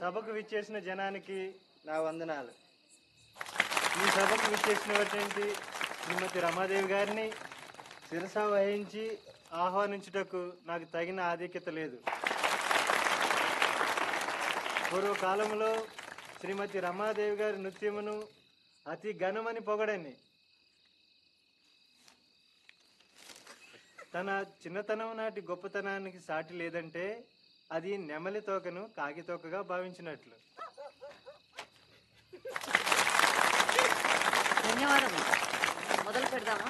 సభకు విచ్చేసిన జనానికి నా వందనాలు. ఈ సభకు విచ్చేసినటువంటి శ్రీమతి రమాదేవి గారిని శిరసా వహించి ఆహ్వానించుటకు నాకు తగిన ఆధిక్యత లేదు. పూర్వకాలంలో శ్రీమతి రమాదేవి గారి నృత్యమును అతి ఘనమని పొగడని, తన చిన్నతనం నాటి గొప్పతనానికి సాటి లేదంటే అది నెమలి తోకను కాకి తోకగా భావించినట్లు. ధన్యవాదములు. మొదలు పెడదామా?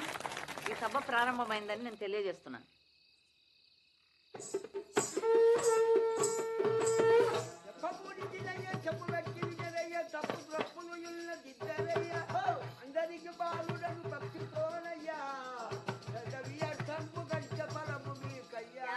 ఈ సభ ప్రారంభమైందని నేను తెలియజేస్తున్నాను. అందరికి బాలుడను భక్తితోనయ్యా సంపు గంట ఫలము మీకయ్యా.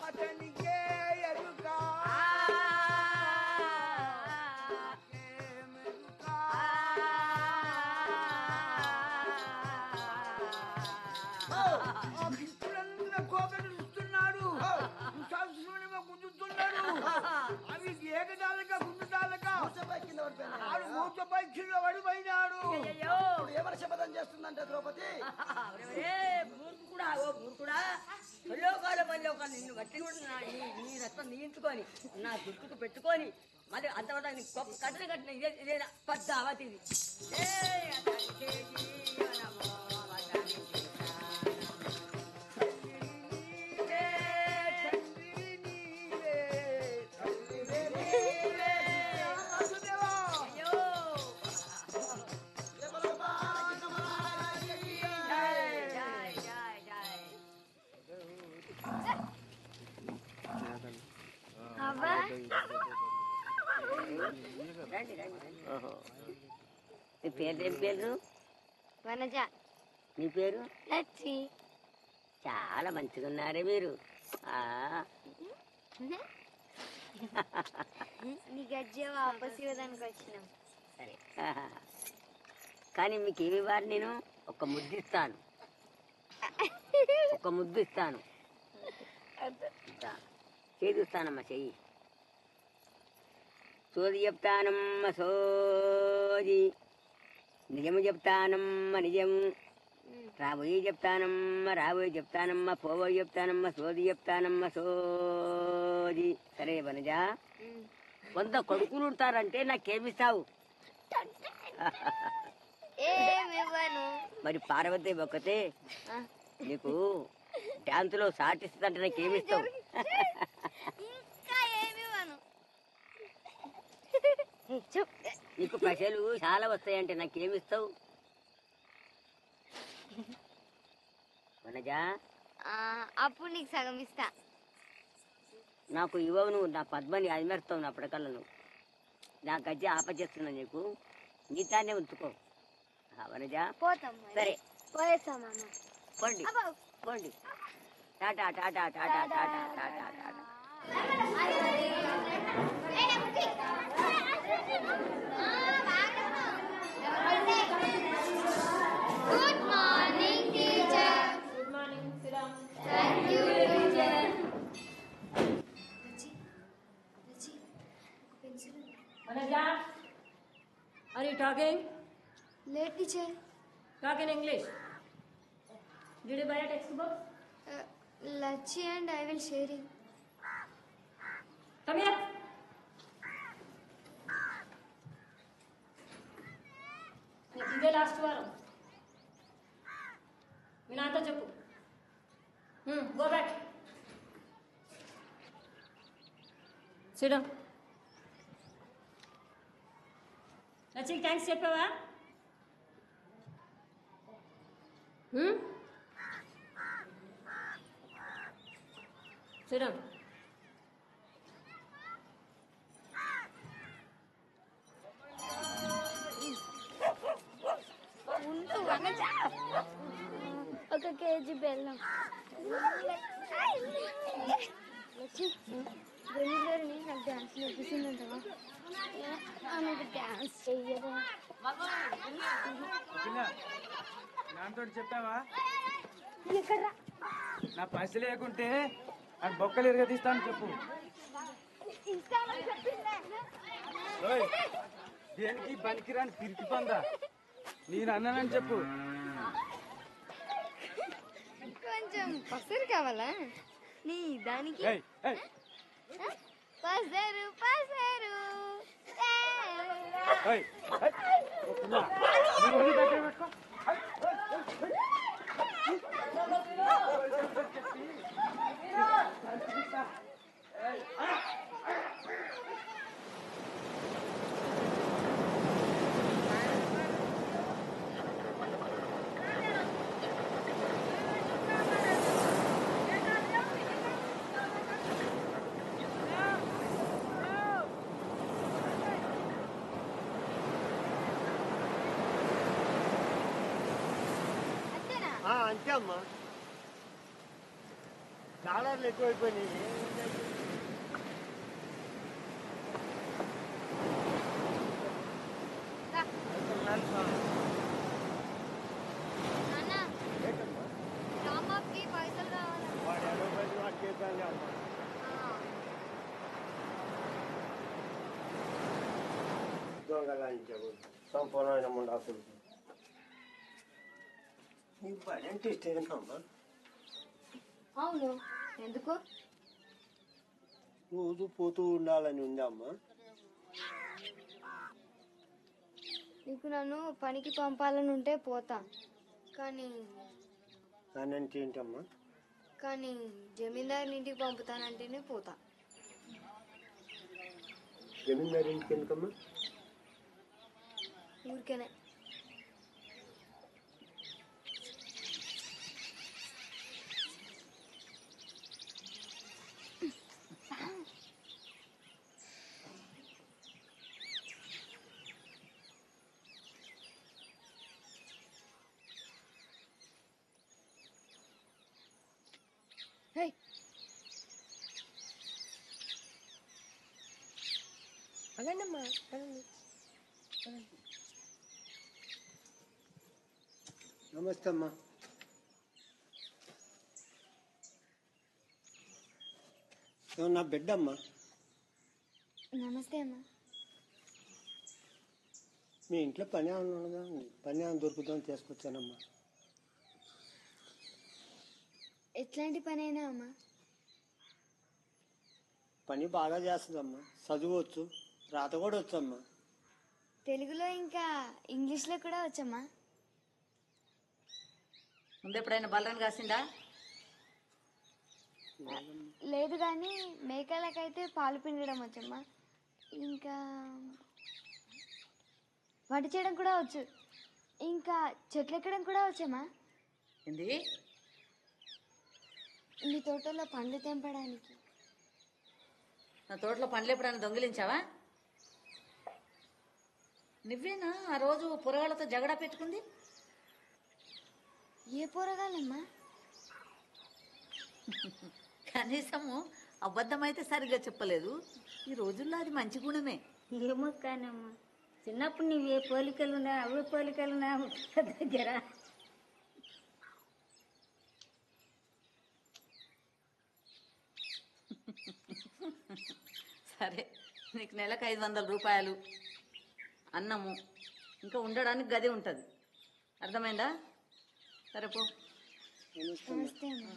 అతనికే ఎరుకా కోపడుస్తున్నాడు, గుంజుతున్నాడు. అవి ఏకదాలుగా గుంజుతాలుగా ఆడు మూచపై కింద పడిపోయినాడు. ఎవరు శపథం చేస్తుందంటే ద్రౌపది నిన్ను గట్టి నీ రక్తం నియించుకొని నా గుర్తుకు పెట్టుకొని మళ్ళీ అంతవరకు కట్టిన కట్టిన ఇదే పద్దావతి ఇది. నీ పేరు ఏం పేరు? వనజ. నీ పేరు? లచ్చి. చాలా మంచిగా ఉన్నారే మీరు. నీ గజ్జే వాపస్ ఇవ్వడానికి వచ్చినాం. సరే, కానీ మీకు ఏమి ఇవ్వాలి? నేను ఒక ముద్దు ఇస్తాను, ఒక ముద్దు ఇస్తాను. చేదుస్తానమ్మా, చెయ్యి. సోది చెప్తానమ్మ సోది, నిజము చెప్తానమ్మ నిజము, రాబోయే చెప్తానమ్మ రాబోయే చెప్తానమ్మ, పోబోయే చెప్తానమ్మ, సోది చెప్తానమ్మ సోది. సరే వనజ, 100 కొడుకులు ఉంటారంటే నాకేమిస్తావు? మరి పార్వతి ఒక్కతే నీకు డాన్సులో సాటిస్తుందంటే నాకేమిస్తావు? నీకు పైసలు చాలా వస్తాయంటే నాకేమిస్తావు వనజ? అప్పుడు నీకు సగం ఇస్తా. నాకు ఇవ్వవు నువ్వు, నా పద్మని అదిమేస్తావు నా పడకల్లో. నువ్వు నా గజ్జ ఆపచేస్తున్నా, నీకు నీతానే ఉంచుకో వనజ. పోతాం. సరే పోయేస్తామా? పోండి పోండి. Tata Tata Tata Tata Tata Tata. Good morning, teacher. Good morning, Siram. Thank you, teacher. Manaja, are you talking? Late, teacher. Talk in English. Did you buy a textbook? Lachi and I will sharing. Come here. ఇదే లాస్ట్ వారం. మీ నాతో చెప్పు. Go back. SIT down. Lachchi thanks చెప్పావా? చూడం ఒక KG బెల్లం. వెళ్ళి నాకు డాన్స్ నేర్పిస్తుందంటవా? నాకు డాన్స్ చెయ్యదా? నాతో చెప్పావా? ఎక్కడ నా పైసలు లేకుంటే నాకు బొక్కలు ఎరగదీస్తాను చెప్పు. ఓయ్, దేనికి పనికిరాని పిరికి పందా, నేను అన్నానని చెప్పు. కొంచెం పసరు కావాలా నీ దానికి? ఏయ్, ఏయ్. పసరు పసరు ఏయ్, ఏయ్. ఒప్పునా? నువ్వు ఒళ్ళు దగ్గర పెట్టుకో. అంతే అమ్మా, డాలర్లు ఎక్కువైపోయినాయి. రామాకి పైసలు రావాలి. వాడు 20 రూపాయలు వాడు చేద్దాం అమ్మా. దొంగలాంచావు సంపూర్ణమైన ముండాకులు. నీకు పని అంటే ఇష్టమేనమ్మా? అవును, ఎందుకు? రోజు పోతూ ఉండాలని ఉందమ్మా. నీకు నన్ను పనికి పంపాలని ఉంటే పోతా, కానీ అంటే ఏంటమ్మా? కానీ జమీందారుని ఇంటికి పంపుతానంటేనే పోతా. జమీందారు ఇంటికి ఎందుకమ్మా? ఊరికేనే. అలాండమ్మా. నమస్తే అమ్మా. నా బిడ్డ అమ్మా. నమస్తే అమ్మా. మీ ఇంట్లో పని ఏమైనా ఉన్నదా? పని ఏమైనా దొరుకుతుందని తీసుకొచ్చానమ్మా. ఎట్లాంటి పని అయినా అమ్మా? పని బాగా చేస్తుందమ్మా, చదువువచ్చు, రాత కూడా వచ్చమ్మా. తెలుగులో ఇంకా ఇంగ్లీష్లో కూడా వచ్చమ్మా. ముందు ఎప్పుడైనా బలరాన్ని కాసిందా? లేదు, కానీ మేకలకైతే పాలు పిండడం వచ్చమ్మా. ఇంకా వంట చేయడం కూడా వచ్చు. ఇంకా చెట్లు ఎక్కడం కూడా వచ్చమ్మా. ఏంది? మీ తోటలో పండ్లు తెంపడానికి. నా తోటలో పండ్లు ఎప్పుడైనా దొంగిలించావా? నువ్వేనా ఆ రోజు పొరగాళ్ళతో జగడా పెట్టుకుంది? ఏ పోరగాలమ్మా? కనీసము అబద్ధమైతే సరిగ్గా చెప్పలేదు. ఈ రోజుల్లో అది మంచి గుణమే. ఏమో కానమ్మా, చిన్నప్పుడు నీవు ఏ పోలికలున్నా అవే పోలికలున్నా దగ్గర. సరే, నీకు నెలకు 500 రూపాయలు, అన్నము, ఇంకా ఉండడానికి గది ఉంటుంది. అర్థమైందా? సరే పో. నమస్తే అమ్మా.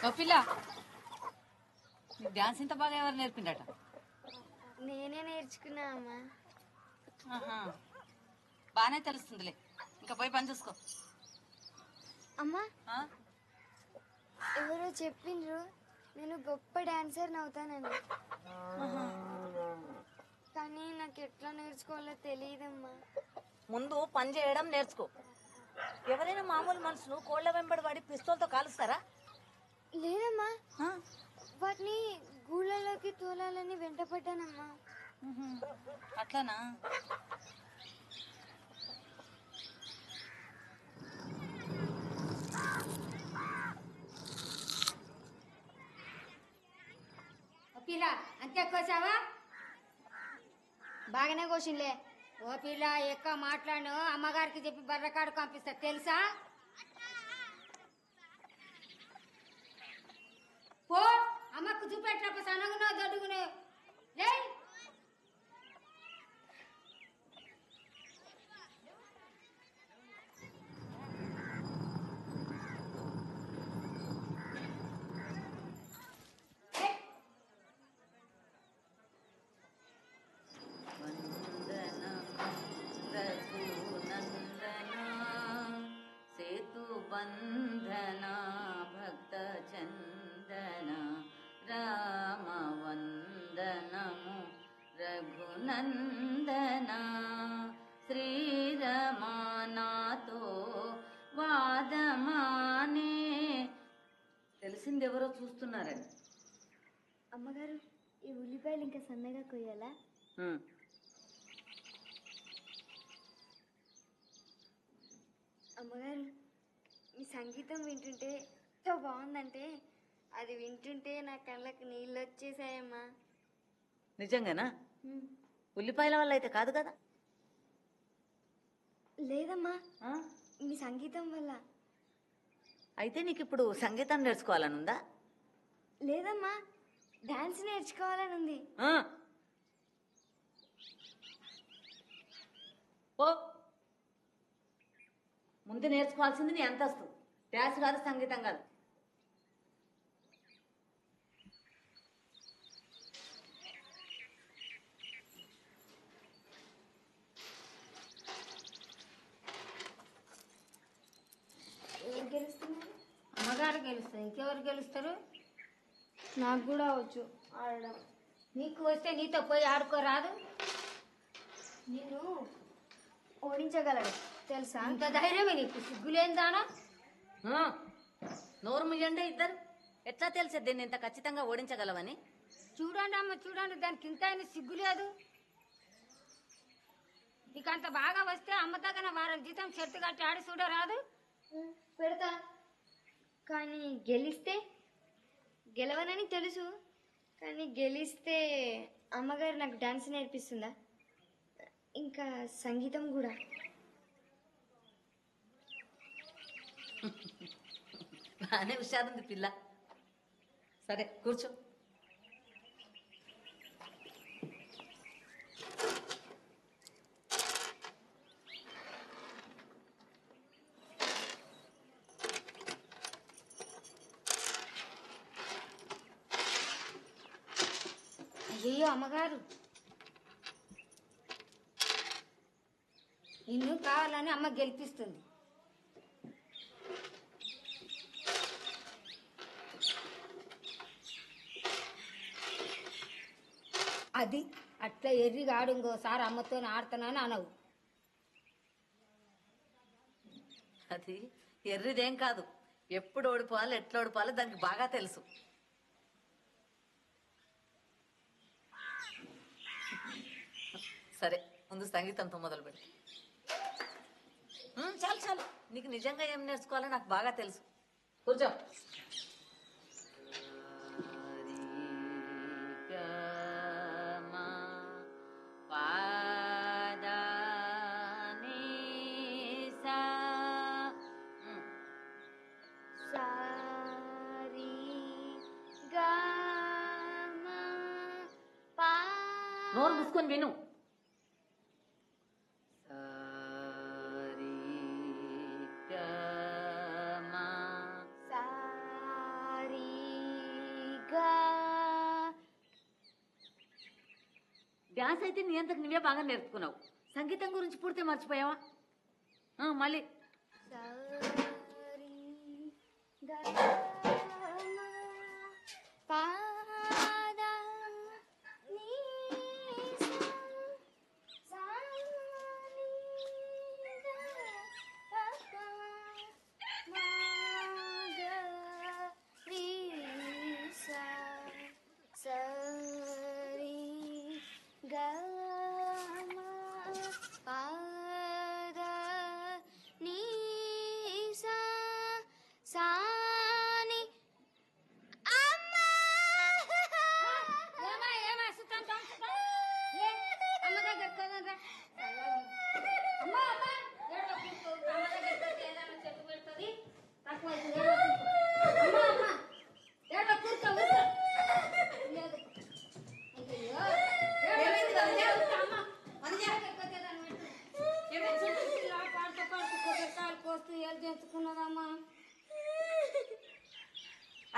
ఓ పిల్ల నీకు డాన్స్ ఇంత బాగా ఎవరు నేర్పిండట? నేనే నేర్చుకున్నా అమ్మా. ఆహా, బాగానే తెలుస్తుందిలే. ఇంకా పోయి పని చూసుకో. అమ్మా ఆ? ఎవరో చెప్పిండ్రు నేను గొప్ప డాన్సర్ అవుతానని, కానీ నాకు ఎట్లా నేర్చుకోవాలో తెలియదమ్మా. ముందు పని చేయడం నేర్చుకో. ఎవరైనా మామూలు మనుషులు కోళ్ళ వెంబడి పడి పిస్తోల్తో కాలుస్తారా? లేదమ్మా, ఆ? వాటిని గూళ్ళలోకి తోలాలని వెంటపడ్డానమ్మా. అట్లానా? పిల్ల అంతే కోసావా? బాగానే కోసిండ్లే. ఓ పిల్ల ఎక్కువ మాట్లాడు, అమ్మగారికి చెప్పి బర్రకాడు పంపిస్తా తెలుసా? పో అమ్మకు చూపెట్టినప్పుడు సనగునో దొడ్డుగునో లే. సేతు బంధన భక్త చందన రామ వందనము రఘునందన శ్రీరమానాతో వాదమానే. తెలిసింది ఎవరో చూస్తున్నారని. అమ్మగారు, ఈ ఉల్లిపాయలు ఇంకా సన్నగా కొయ్యాలా? అమ్మగారు, మీ సంగీతం వింటుంటే ఎంత బాగుందంటే అది వింటుంటే నా కళ్ళకి నీళ్ళు వచ్చేసాయమ్మా. నిజంగానా? ఉల్లిపాయల వల్ల అయితే కాదు కదా? లేదమ్మా, మీ సంగీతం వల్ల. అయితే నీకు ఇప్పుడు సంగీతం నేర్చుకోవాలనుందా? లేదమ్మా, డాన్స్ నేర్చుకోవాలని ఉంది. ఓ ముందు నేర్చుకోవాల్సింది నీ అంతస్తు. డాన్స్ కాదు, సంగీతం కాదు. ఎవరు గెలుస్తున్నారు? అమ్మగారు గెలుస్తారు, ఇంకెవరు గెలుస్తారు? నాకు కూడా వచ్చు ఆడడం. నీకు వస్తే నీతో పోయి ఆడుకోరాదు? నేను ఓడించగలడు తెలుసా? అంత ధైర్యమే నీకు? సిగ్గులేందానా? నోరు ముయ్యండి ఇద్దరు. ఎట్లా తెలిసేది దీన్ని ఇంత ఖచ్చితంగా ఓడించగలవని? చూడండి అమ్మ చూడండి, దానికి ఇంత అయినా సిగ్గు లేదు. నీకు అంత బాగా వస్తే అమ్మ తగిన వారం జీతం చెట్టు కట్టి ఆడి చూడరాదు? పెడతా, కానీ గెలవనని తెలుసు. కానీ గెలిస్తే అమ్మగారు నాకు డాన్స్ నేర్పిస్తుందా, ఇంకా సంగీతం కూడా. బాగానే హుషారుంది పిల్ల. సరే కూర్చో. అయ్యో అమ్మగారు, నిన్ను కావాలని అమ్మ గెలిపిస్తుంది. అది అట్లా ఎర్రిగా ఆడు, ఇంకోసారి అమ్మతో ఆడుతానని అనవు. అది ఎర్రిదేం కాదు. ఎప్పుడు ఓడిపోవాలి, ఎట్లా ఓడిపోవాలి దానికి బాగా తెలుసు. సరే ముందు సంగీతంతో మొదలు పెట్టి. చాలు చాలు, నీకు నిజంగా ఏం నేర్చుకోవాలో నాకు బాగా తెలుసు. కూర్చో. నోరు మూసుకొని విను. డ్యాన్స్ అయితే నీ అంతకు నువ్వే బాగా నేర్చుకున్నావు. సంగీతం గురించి పూర్తి మర్చిపోయావా? మళ్ళీ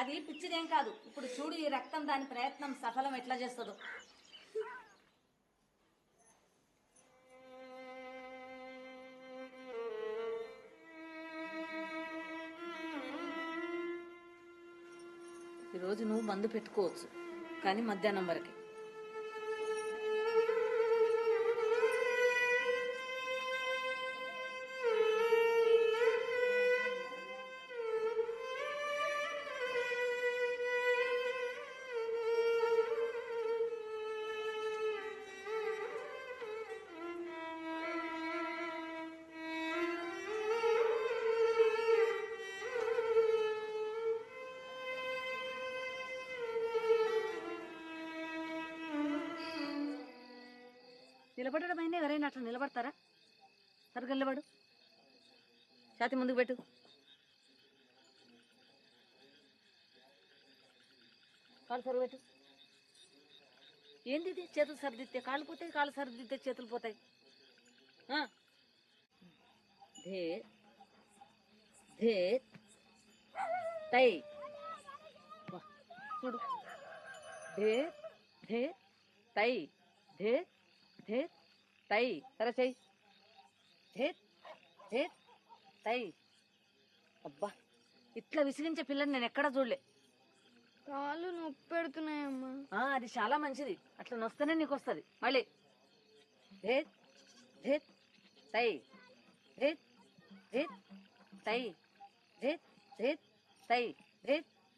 అది పిచ్చిదేం కాదు. ఇప్పుడు చూడు ఈ రక్తం దాని ప్రయత్నం సఫలం ఎట్లా చేస్తుందో. ఈరోజు నువ్వు మందు పెట్టుకోవచ్చు, కానీ మధ్యాహ్నం వరకే. నిలబడడం అయినా ఎవరైనా అట్లా నిలబడతారా? సరిగ్గా నిలబడు, ఛాతి ముందుకు పెట్టు. కాళ్ళు సరుగు పెట్టు. ఏంది ఇది? చేతులు సరిదిద్దే కాళ్ళు పోతాయి, కాళ్ళు సరిదిద్దే చేతులు పోతాయి. ధే ధే తై చూడు. ధే ధే తై ధే ధే తై. సరే చెయ్యి. ధే ధే తై. అబ్బా, ఇట్లా విసిగించే పిల్లని నేను ఎక్కడా చూడలే. కాళ్ళు నొప్పి పెడుతున్నాయమ్మా. అది చాలా మంచిది, అట్లా నొస్తేనే నీకు వస్తుంది. మళ్ళీ ధే ధే తై ధే ధే తై ధే ధే తై ధే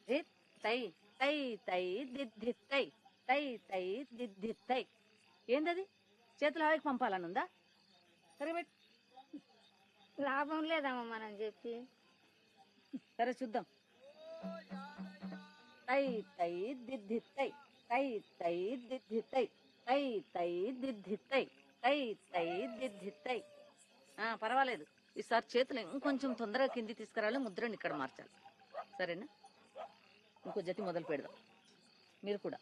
ధే తై తై తై దిద్ధి తై తై తై దిద్ధి తై. ఏందది? చేతులు హవాయికి పంపాలనుందా? సరే పెట్టు. లాభం లేదమ్మా మనం చెప్పి. సరే చూద్దాం. తై తై దిద్ధి తై తై తై దిద్ధి తై తై తై దిద్ధి తై తై తై దిద్ధి తై. పర్వాలేదు, ఈసారి చేతులు ఇంకొంచెం తొందరగా కింది తీసుకురావాలి, ముద్రని ఇక్కడ మార్చాలి. సరేనా? ఇంకో జతి మొదలు పెడదాం. మీరు కూడా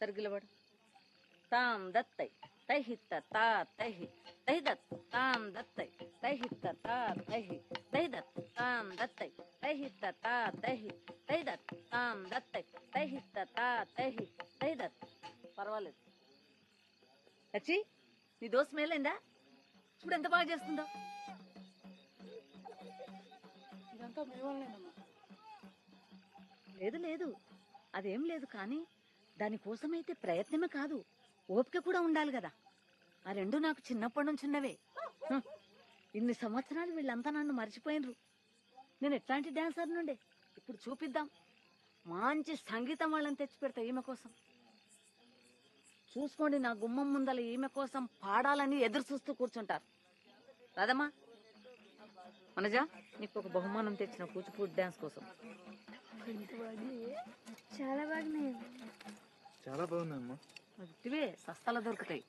సరిగిలబడు. తాం దత్తై తైహిత్త తా తైహి తైదత్ తాం దత్తై తైహిత్త తా తైహి తైదత్ తాం దత్తై తైహిత్త తా తైహి తైదత్ తాం దత్తై తైహిత్త తా తైహి తైదత్. పర్వాలేదు. వచ్చి నీ దోశ మేలైందా? ఇప్పుడు ఎంత బాగా చేస్తుందో. లేదు లేదు, అదేం లేదు. కానీ దానికోసమైతే ప్రయత్నమే కాదు, ఓపిక కూడా ఉండాలి కదా. ఆ రెండు నాకు చిన్నప్పటి నుంచి ఉన్నవే. ఇన్ని సంవత్సరాలు వీళ్ళంతా నన్ను మర్చిపోయినరు. నేను ఎట్లాంటి డాన్సర్ నుండే. ఇప్పుడు చూపిద్దాం. మంచి సంగీతం వాళ్ళని తెచ్చి పెడతా ఈమె కోసం. చూసుకోండి, నా గుమ్మం ముందల ఈమె కోసం పాడాలని ఎదురు చూస్తూ కూర్చుంటారు. రాదమ్మా, మనజ, నీకు ఒక బహుమానం తెచ్చిన కూచిపూడి డాన్స్ కోసం. చాలా బాగున్నాయి. చాలా బాగుందమ్మా. ఇవే సస్తాలో దొరుకుతాయి.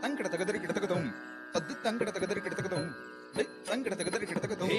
తంకడ తగదరి కిడతకదం తద్ది తంకడ తగదరి కిడతకదం తంకడ తగదరి కిడతకదం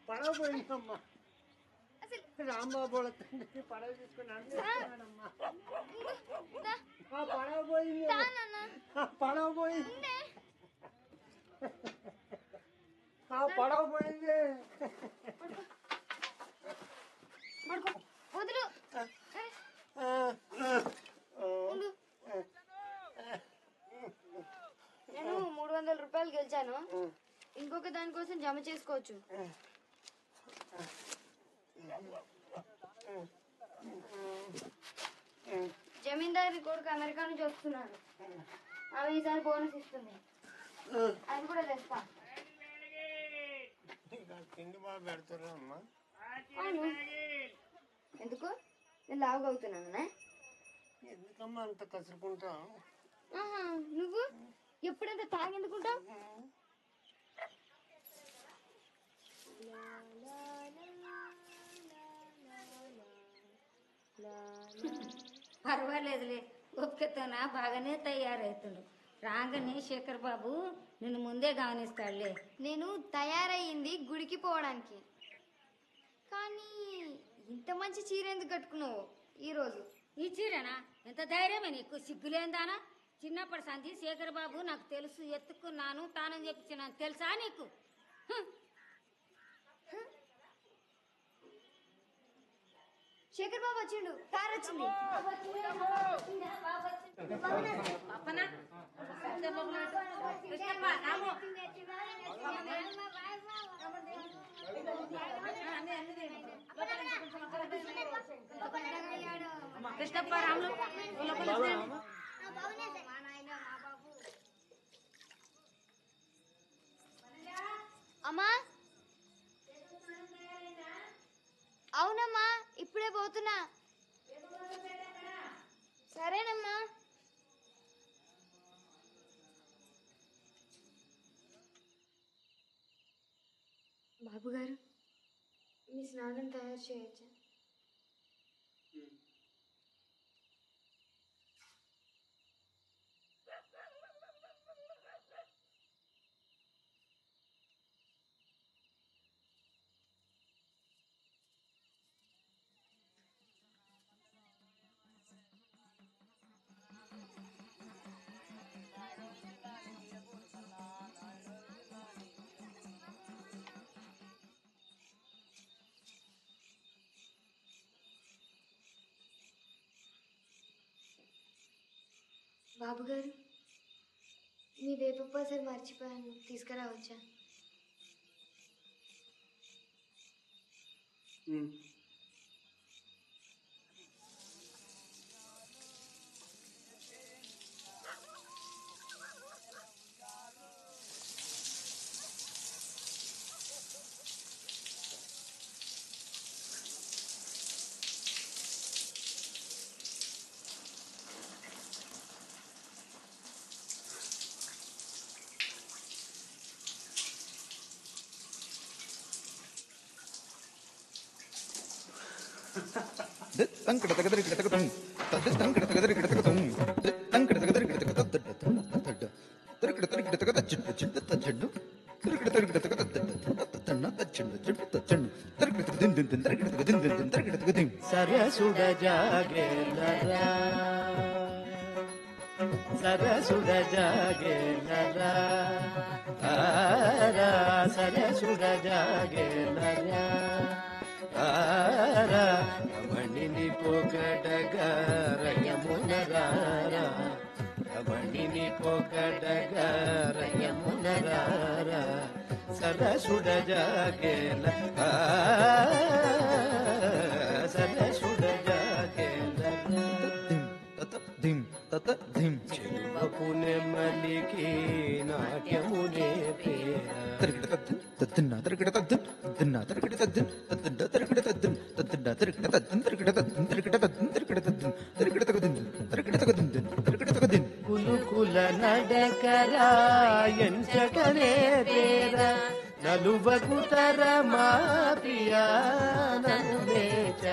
పడవపోయిందమ్మా రాంబాబు తండ్రి పడవ తీసుకున్నాడు పడవ పోయింది పడవ పోయింది పడవ పోయింది వదులు నేను 300 రూపాయలు గెలిచాను. ఇంకొక దానికోసం జమ చేసుకోవచ్చు. జమీందారి కొడుకు అమెరికా నుంచి వస్తున్నాడు. ఆమె ఈసారి బోనస్ ఇస్తుంది. అది కూడా తెస్తా. ఎందుకు నేను లావుగా అవుతున్నానా? ఎందుకమ్మా అంత కసురుకుంటా? నువ్వు ఎప్పుడంత తాగెందుకుంటావు? పర్వాలేదులే, ఒక్కతోనా బాగానే తయారవుతుండు. రాగానే శేఖర్ బాబు నిన్ను ముందే గమనిస్తాడులే. నేను తయారయ్యింది గుడికి పోవడానికి, కానీ ఇంత మంచి చీర ఎందుకు కట్టుకున్నావు ఈరోజు? ఈ చీరనా? ఎంత ధైర్యమే నీకు? సిగ్గులేందానా? చిన్నప్పటి సంధి శేఖర్ బాబు నాకు తెలుసు, ఎత్తుకున్నాను, తానని చెప్పించినాను, తెలుసా నీకు? శేఖర్ బాబు వచ్చిండు, కార్ వచ్చింది. కృష్ణప్ప రాములు అమ్మా, అవునమ్మా, ఇప్పుడే పోతున్నా. సరేనమ్మా. బాబు గారు మీ స్నానం తయారు చేయొచ్చా? బాబు గారు మీ వేప మర్చిపోయాను, తీసుకురావచ్చా? తంకడ తగదరి కిడతకతం తంకడ తగదరి కిడతకతం తంకడ తగదరి కిడతకత తడ్డ తరికిడ తరికిడ తగద జిడ్డు జిడ్డు తజ్జడ్డు తరికిడ తరికిడ తగద తన్న తజ్జడ్డు జిడ్డు తజ్జడ్డు తరికిడ దిన్ దిన్ దిన్ తరికిడ తగ దిన్ దిన్ దిన్ తరికిడ తగ దిన్ సరసుడ జాగేలరా సరసుడ జాగేలరా ఆరా సరసుడ జాగేలరా ఆరా రమణిని పొగడగా రయమునరారా రమణిని పొగడగా రయమునరారా సరసుడ జాగేల సరసుడ జాగేల దిం తత దిం చెరువపు నెమ్మలికి నాట్యమునే పేర తరికిడ తద్దిన్న తరికిడ తద్దిన్న తరికిడ తద్దిన్ తద్దిన్న తరికిడ తద్దిన్ తద్దిన్న తరికిడ తద్దిన్ తరికిడ తద్దిన్ తరికిడ తద్దిన్ తరికిడ తద్దిన్ తరికిడ తగ దిన్ తరికిడ తగ దిన్ తరికిడ తగ దిన్ కులుకుల నడకరా ఎంచకనే తేర నలువకు తరమా ప్రియా నను లేచ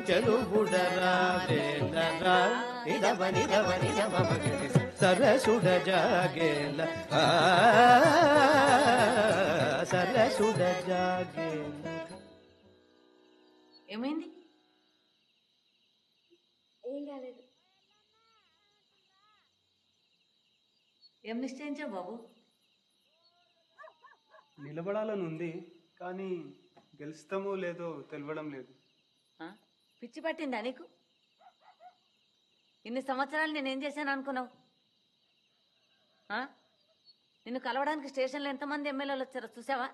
చెలుబుడరా వేలరా నిదవ నిదవ నిదవ మగడి సరసుడ జాగేల సరసుడ జాగేల. ఏమైంది? ఏం కాలేదు. ఏం నిశ్చయించావు బాబు? నిలబడాలని ఉంది, కానీ గెలుస్తామో లేదో తెలియడం లేదు. పిచ్చి పట్టిందా నీకు? ఇన్ని సంవత్సరాలు నేనేం చేశాను అనుకున్నావు? నిన్ను కలవడానికి స్టేషన్లో ఎంతమంది ఎమ్మెల్యేలు వచ్చారో చూసావా?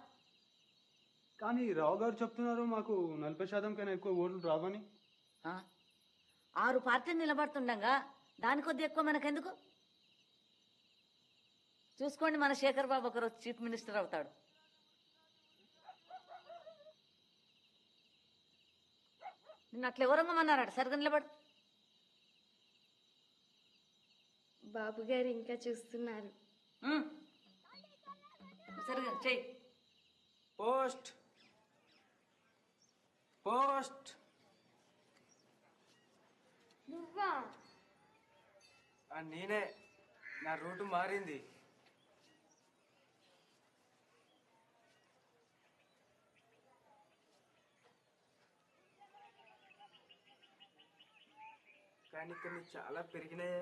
కానీ రావు గారు చెప్తున్నారు మాకు 40% కన్నా ఎక్కువ ఓట్లు రావని. 6 పార్టీలు నిలబడుతుండగా దాని కొద్ది ఎక్కువ మనకెందుకు? చూసుకోండి, మన శేఖర్ బాబు ఒకరోజు చీఫ్ మినిస్టర్ అవుతాడు. నిన్ను అట్లా ఎవరమ్మన్నారట? సరిగ్గా నిలబడు. బాబు గారు ఇంకా చూస్తున్నారు. సరిగ్గా చెయ్యి. Post post. నువ్వా? నేనే. నా రూటు మారింది. కానీ కొన్ని చాలా పెరిగినాయే.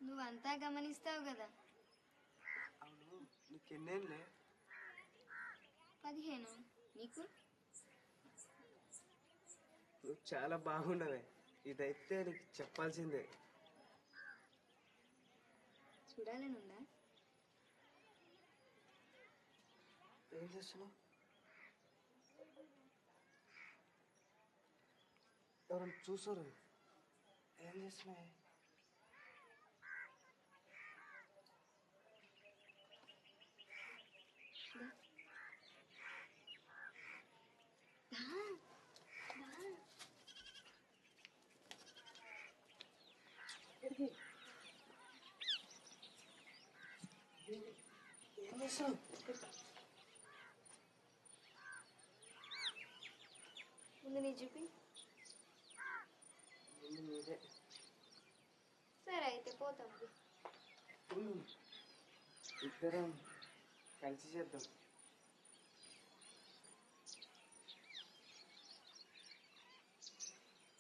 నువ్వంతా గమనిస్తావు కదా. అవును, నీకెన్నేళ్ళే? 15. నీకు? నువ్వు చాలా బాగున్నావే. ఇదైతే నీకు చెప్పాల్సిందే. చూడాలనుందా? ఏం చేస్తున్నావు? ఎవరైనా చూసారు? ఏం చేస్తున్నాయి? ఏం చేస్తున్నావు? చూపి. మీరే సరే అయితే పోతాం. ఇద్దరం కలిసి చేద్దాం.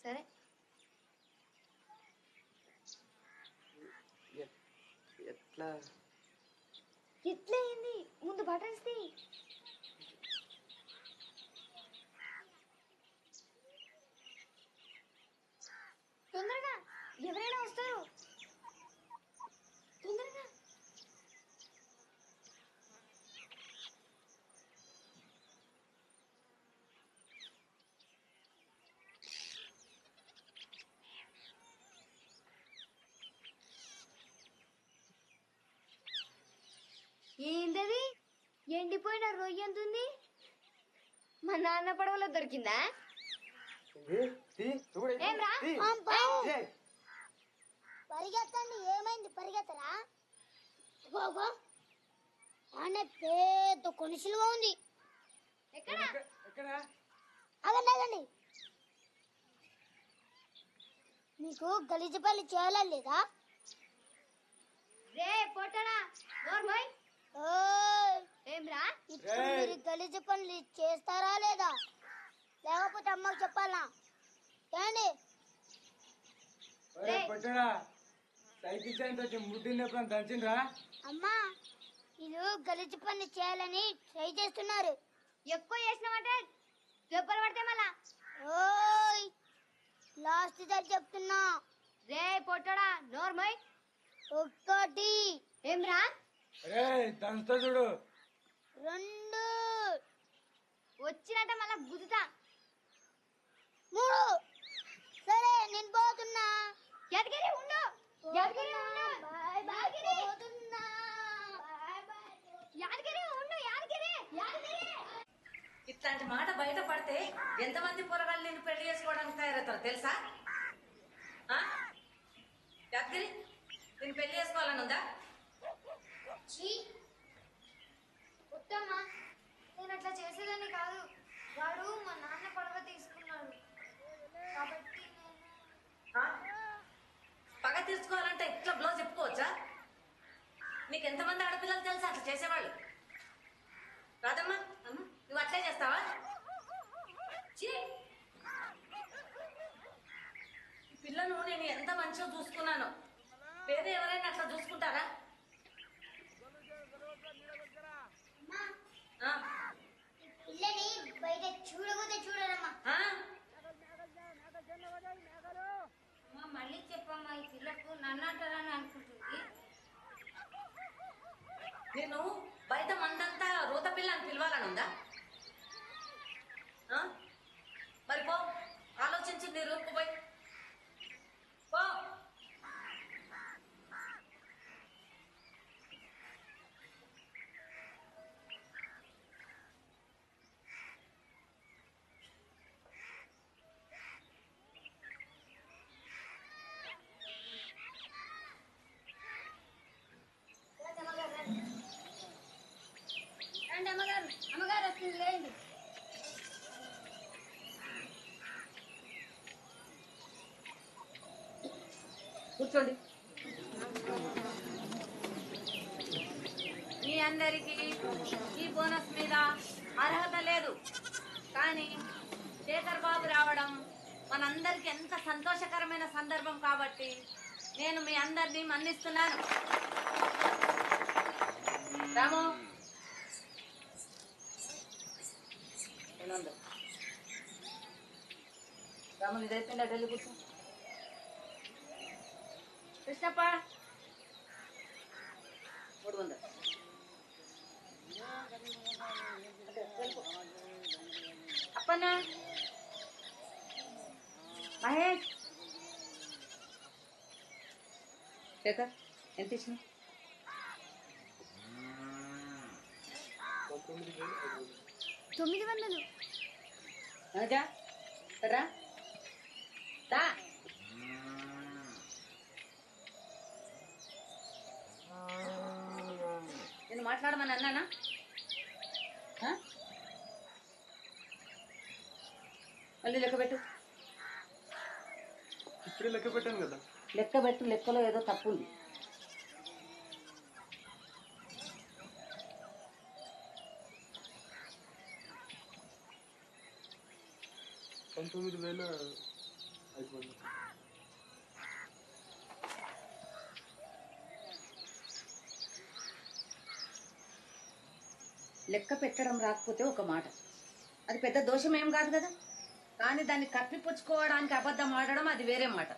సరే ఎట్లా? ఎట్లా అయింది? ముందు బటన్స్ తీ. తొందరగా, ఎవరైనా వస్తారు. తొందరగా. ఏంటది? ఎండిపోయిన రొయ్య ఎంతుంది? మా నాన్న పడవలో దొరికిందా? ఏం రా? పరిగెత్తండి. ఏమైంది? పరిగెత్తరా? గోగో ఆనే పెద్ద కొనిసిలుగా ఉంది. ఎక్కడ? ఆగండి ఆగండి. మీకు గలీజు పల్లి చేయాలా లేదా? రే పొట్టడా, నోర్మోయ్. ఓయ్ ఏం రా? ఇప్పుడు మీరు గలీజు పనులు చేస్తారా లేదా? లేకపోతే అమ్మకు చెప్పాలా? ఏండి? సైకిల్ చైన్ ముట్టినప్పుడు దంచిండ్రా? అమ్మా వీళ్ళు గలీజు పనులు చేయాలని ట్రై చేస్తున్నారు. ఎక్కువ చేసినామంటే దెబ్బలు పడితే మళ్ళా. ఓయ్ లాస్ట్ దారి చెప్తున్నా. రే పొట్టడా, నోర్మోయ్. ఒకటి. ఏం రా? దంచుతా చూడు. రెండు. వచ్చినట్ట మళ్ళా గుద్దుతా. మూడు. సరే నేను పోతున్నా. యాదగిరి ఉండు. యాదగిరి ఉండు. యాదగిరి. యాదగిరి ఉండు. యాదగిరి. యాదగిరి. ఇట్లాంటి మాట బయట పడితే ఎంతమంది పొరగాళ్ళు నేను పెళ్లి చేసుకోవడానికి తయారవుతారు తెలుసా? యాదగిరి, నేను పెళ్లి చేసుకోవాలని ఉందా? ఉత్తమ్మా, నేను అట్లా చేసేదాన్ని కాదు. వాడు మా నాన్న పడవ తీసుకున్నాడు కాబట్టి పగ తీర్చుకోవాలంటే ఇట్లా బ్లౌజ్ చెప్పుకోవచ్చా? నీకు ఎంతమంది ఆడపిల్లలు తెలుసా అట్లా చేసేవాళ్ళు? రాదమ్మా, నువ్వు అట్లే చేస్తావా? ఈ పిల్లను నేను ఎంత మంచిగా చూసుకున్నాను. వేరే ఎవరైనా అట్లా చూసుకుంటారా? పిల్లని బయట చూడకపోతే చూడరమ్మా. మళ్ళీ చెప్పమ్మా, ఈ పిల్లకు నన్ను అంటారని అనుకుంటుంది. నేను బయట మందంతా రోత పిల్ల అని పిలవాలని ఉందా? మరి పో, ఆలోచించి నీ రూపుకు పోయి పో. రండి అమ్మగారు. అమ్మగారు వస్తుంది, లేండి. కూర్చోండి. మీ అందరికీ ఈ బోనస్ మీద అర్హత లేదు, కానీ శేఖర్ బాబు రావడం మనందరికి ఎంత సంతోషకరమైన సందర్భం కాబట్టి నేను మీ అందరినీ మన్నిస్తున్నాను. రాము, రాము ఇదైపోయిందా? ఢిల్లీ కూర్చో. కృష్ణప్ప 300. అప్పన్న, మహేష్, శేఖర్ ఎంత ఇచ్చిన? 900. రాజా రా దా. నేను మాట్లాడమని అన్నానా? మళ్ళీ లెక్క పెట్టు. ఇప్పుడే లెక్క పెట్టాను కదా. లెక్క పెట్టు, లెక్కలో ఏదో తప్పు ఉంది. అయిపోయింది. లెక్క పెట్టడం రాకపోతే ఒక మాట, అది పెద్ద దోషం ఏం కాదు కదా. కానీ దాన్ని కప్పిపుచ్చుకోవడానికి అబద్ధం ఆడడం అది వేరే మాట.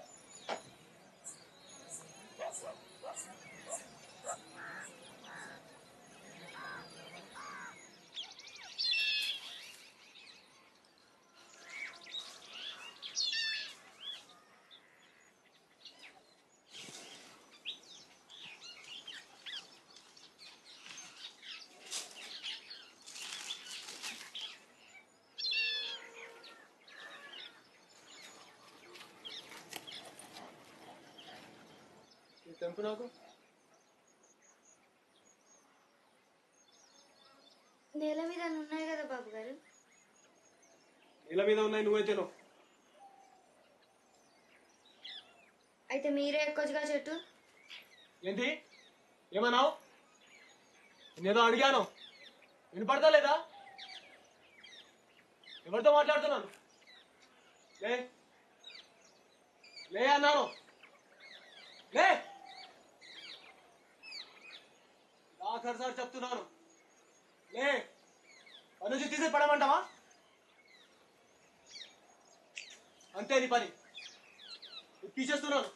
తెంపు నాకు. నేల మీద ఉన్నాయి కదా బాబు గారు. నేల మీద ఉన్నాయి, నువ్వైతేనో. అయితే మీరే ఎక్కొచ్చుగా చెట్టు. ఏంటి ఏమన్నావు? నేనేదో అడిగాను, వినపడతా లేదా? ఎవరితో మాట్లాడుతున్నాను? లే లే అన్నాను, లే. ఆఖరిసారి చెప్తున్నాను, లే. పని నుంచి తీసి పడమంటావా? అంతే నీ పని. తీసేస్తున్నాను.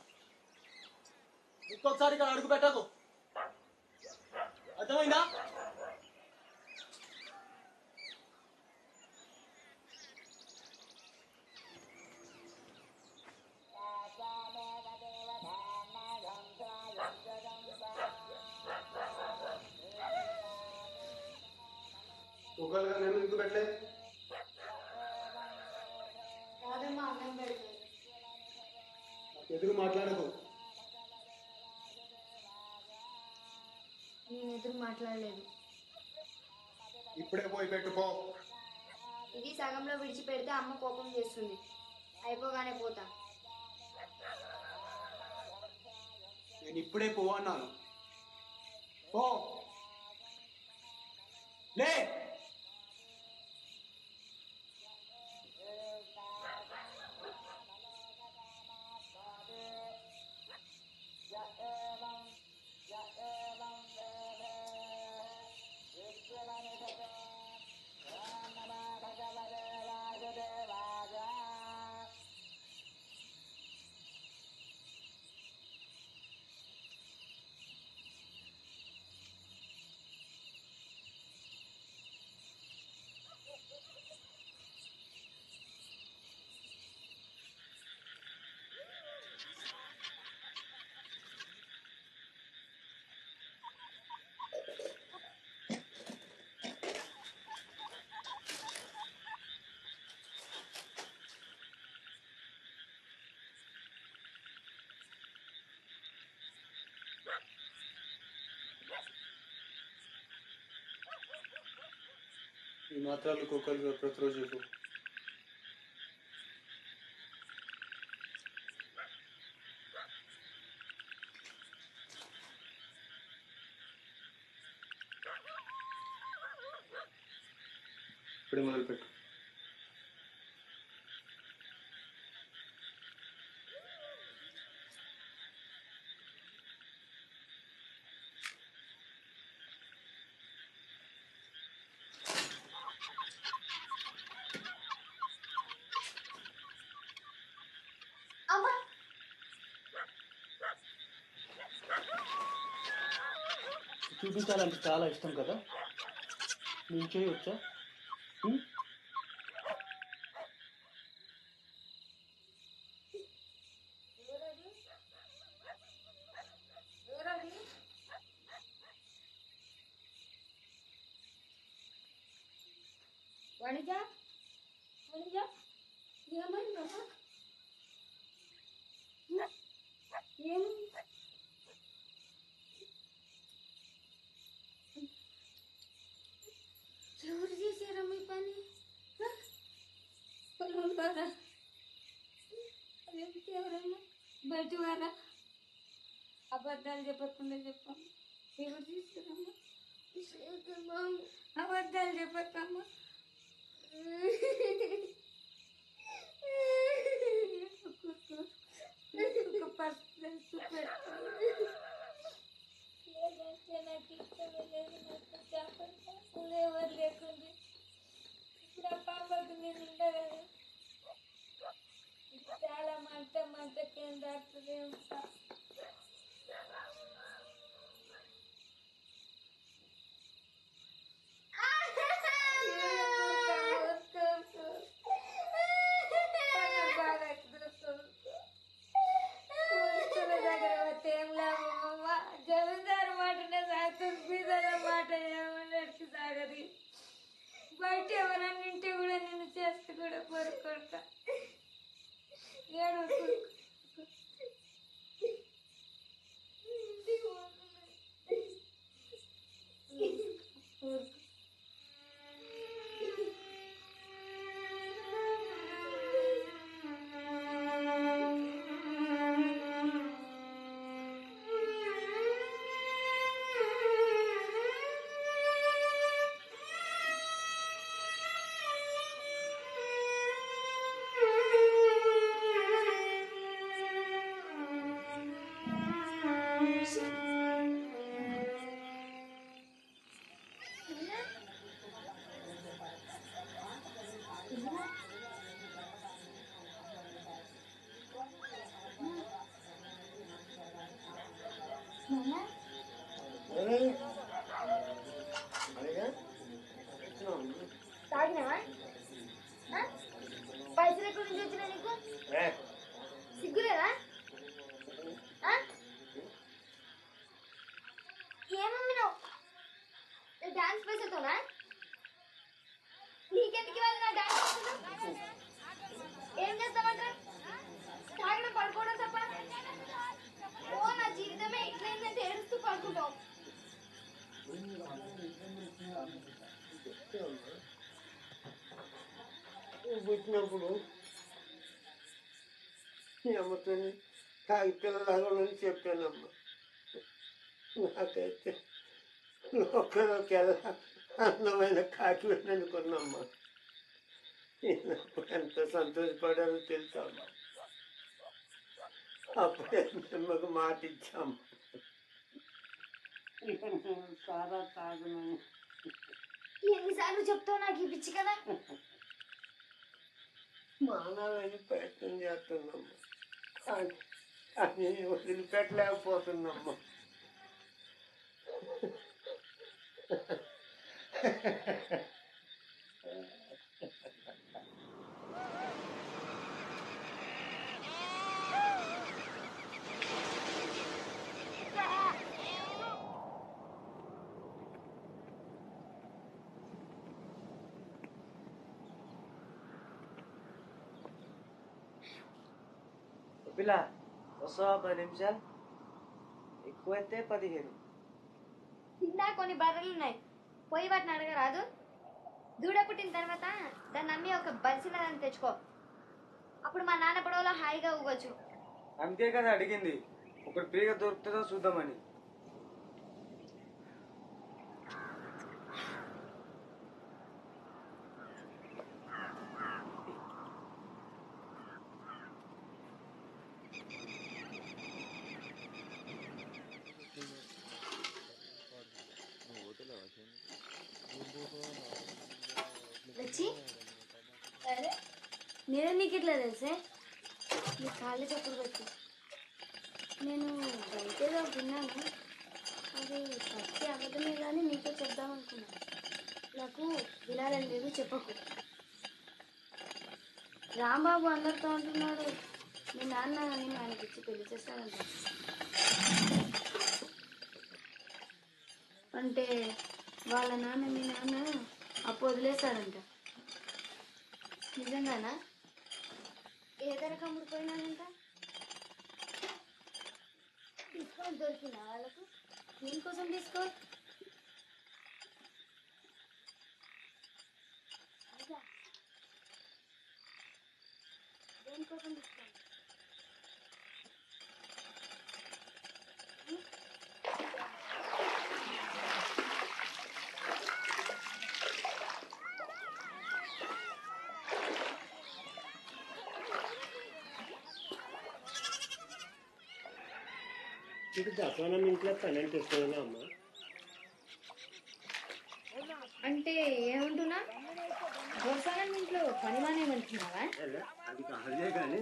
ఇంకొకసారి ఇక్కడ అడుగు పెట్టకు, అర్థమైందా? ఒకవేళ నేను ఎందుకు పెట్టలేదు? కాదమ్మా, అన్నం పెడతాను. ఎదురు మాట్లాడకు. నేను ఎదురు మాట్లాడలేదు. ఇప్పుడే పోయి పెట్టుకో. ఇది సగంలో విడిచిపెడితే అమ్మ కోపం చేస్తుంది. అయిపోగానే పోతా. నేను ఇప్పుడే పో అన్నాను. పో, లే. ఈ మాత్రాలు కుక్కలు ప్రతిరోజు చెప్పు. ఇప్పుడే మొదలుపెట్టు. అమ్మా, చూపించాలంటే చాలా ఇష్టం కదా, నేను చేయవచ్చా? వణిజ వణిజ, ఏమైందమ్మా? ఏమైంది? ఎవరు చేశారా మీ పని? పొలం ద్వారా ఎవరన్నా బయట వారా అబద్ధాలు చెప్పకుండా చెప్పమ్మా ఎవరు తీసుకురమ్మా అబద్ధాలు చెప్పక్కమ్మా నాకు ఇష్టం లేదు నాకు చేపలు ఎవరు లేకుండా ఇప్పుడు ఆ పాపకు నేను ఉండగలను చాలా మంట కింద దాటుతుంది జమీందారు మాటనే సాగుతుంది బీదల మాట ఏమన్నట్టు సాగది బయట ఎవరన్నా ఇంటి కూడా నిన్ను చేస్తే కూడా కొడుక ఏడు తాగినావా పైసలు ఎక్కడి నుంచి వచ్చినా నీకు సిగ్గులేదా ఏమమ్మినావు డాన్స్ పైసలతోనా నీకెందుకు ఇవ్వాలి నా డాన్స్ పైసలు ఏం చేస్తామంటారు తాగడం పడుకోవడం తప్ప ఓ నా జీవితమే ఇట్లయిందంటే ఏడుస్తూ పడుకుంటావు పుట్టినప్పుడు అమ్మతో కాగి పిల్లలాగని చెప్పానమ్మా నాకైతే లోకల్లోకెల్లా అందమైన కాకి వెళ్ళనుకున్నమ్మా ఎంత సంతోషపడాలో తెలుసమ్మా అప్పుడే అమ్మకు మాట ఇచ్చాము సారా తాగునని ఎన్నిసార్లు చెప్తావు నాకు ఈ పిచ్చి కదా మానవని ప్రయత్నం చేస్తున్నామ్మా కానీ వదిలిపెట్టలేకపోతున్నామ్మా పిల్ల వస్తావా 10 నిమిషాలు ఎక్కువైతే 15. ఇందా కొన్ని బర్రెలు ఉన్నాయి పోయి వాటిని అడగరాదు దూడ పుట్టిన తర్వాత దాన్ని అమ్మి ఒక బలిసినదాన్ని తెచ్చుకో అప్పుడు మా నాన్న పడవలో హాయిగా ఊగొచ్చు అంతే కదా అడిగింది ఒకటి ఫ్రీగా దొరుకుతుందో చూద్దామని వచ్చి అరే నేను నీకు ఇట్లా తెలుసే నీ కాళ్ళు చప్పుడు పెట్టి నేను బయటేదో విన్నాను అది పచ్చి అబద్ధమే కానీ నీతో చెప్దామనుకున్నాను నాకు వినాలని లేదు చెప్పకు రాంబాబు అందరితో అంటున్నాడు మీ నాన్న నేను ఆయనకి ఇచ్చి పెళ్లి చేస్తానంట అంటే వాళ్ళ నాన్న మీ నాన్న అప్పు వదిలేశాడంట నిజంగానా ఏ ధర కమ్ముడిపోయినానంట డిస్కౌంట్ దొరికిందా వాళ్ళకు దేనికోసం డిస్కౌంట్ దేనికోసం డిస్కౌంట్ ఇది దసనం ఇంట్లో పని అంటే ఇష్టమేనా అమ్మ? అంటే ఏమంటున్నా దొరసానం ఇంట్లో పని మానేమంటున్నావా? అది కాదే కానీ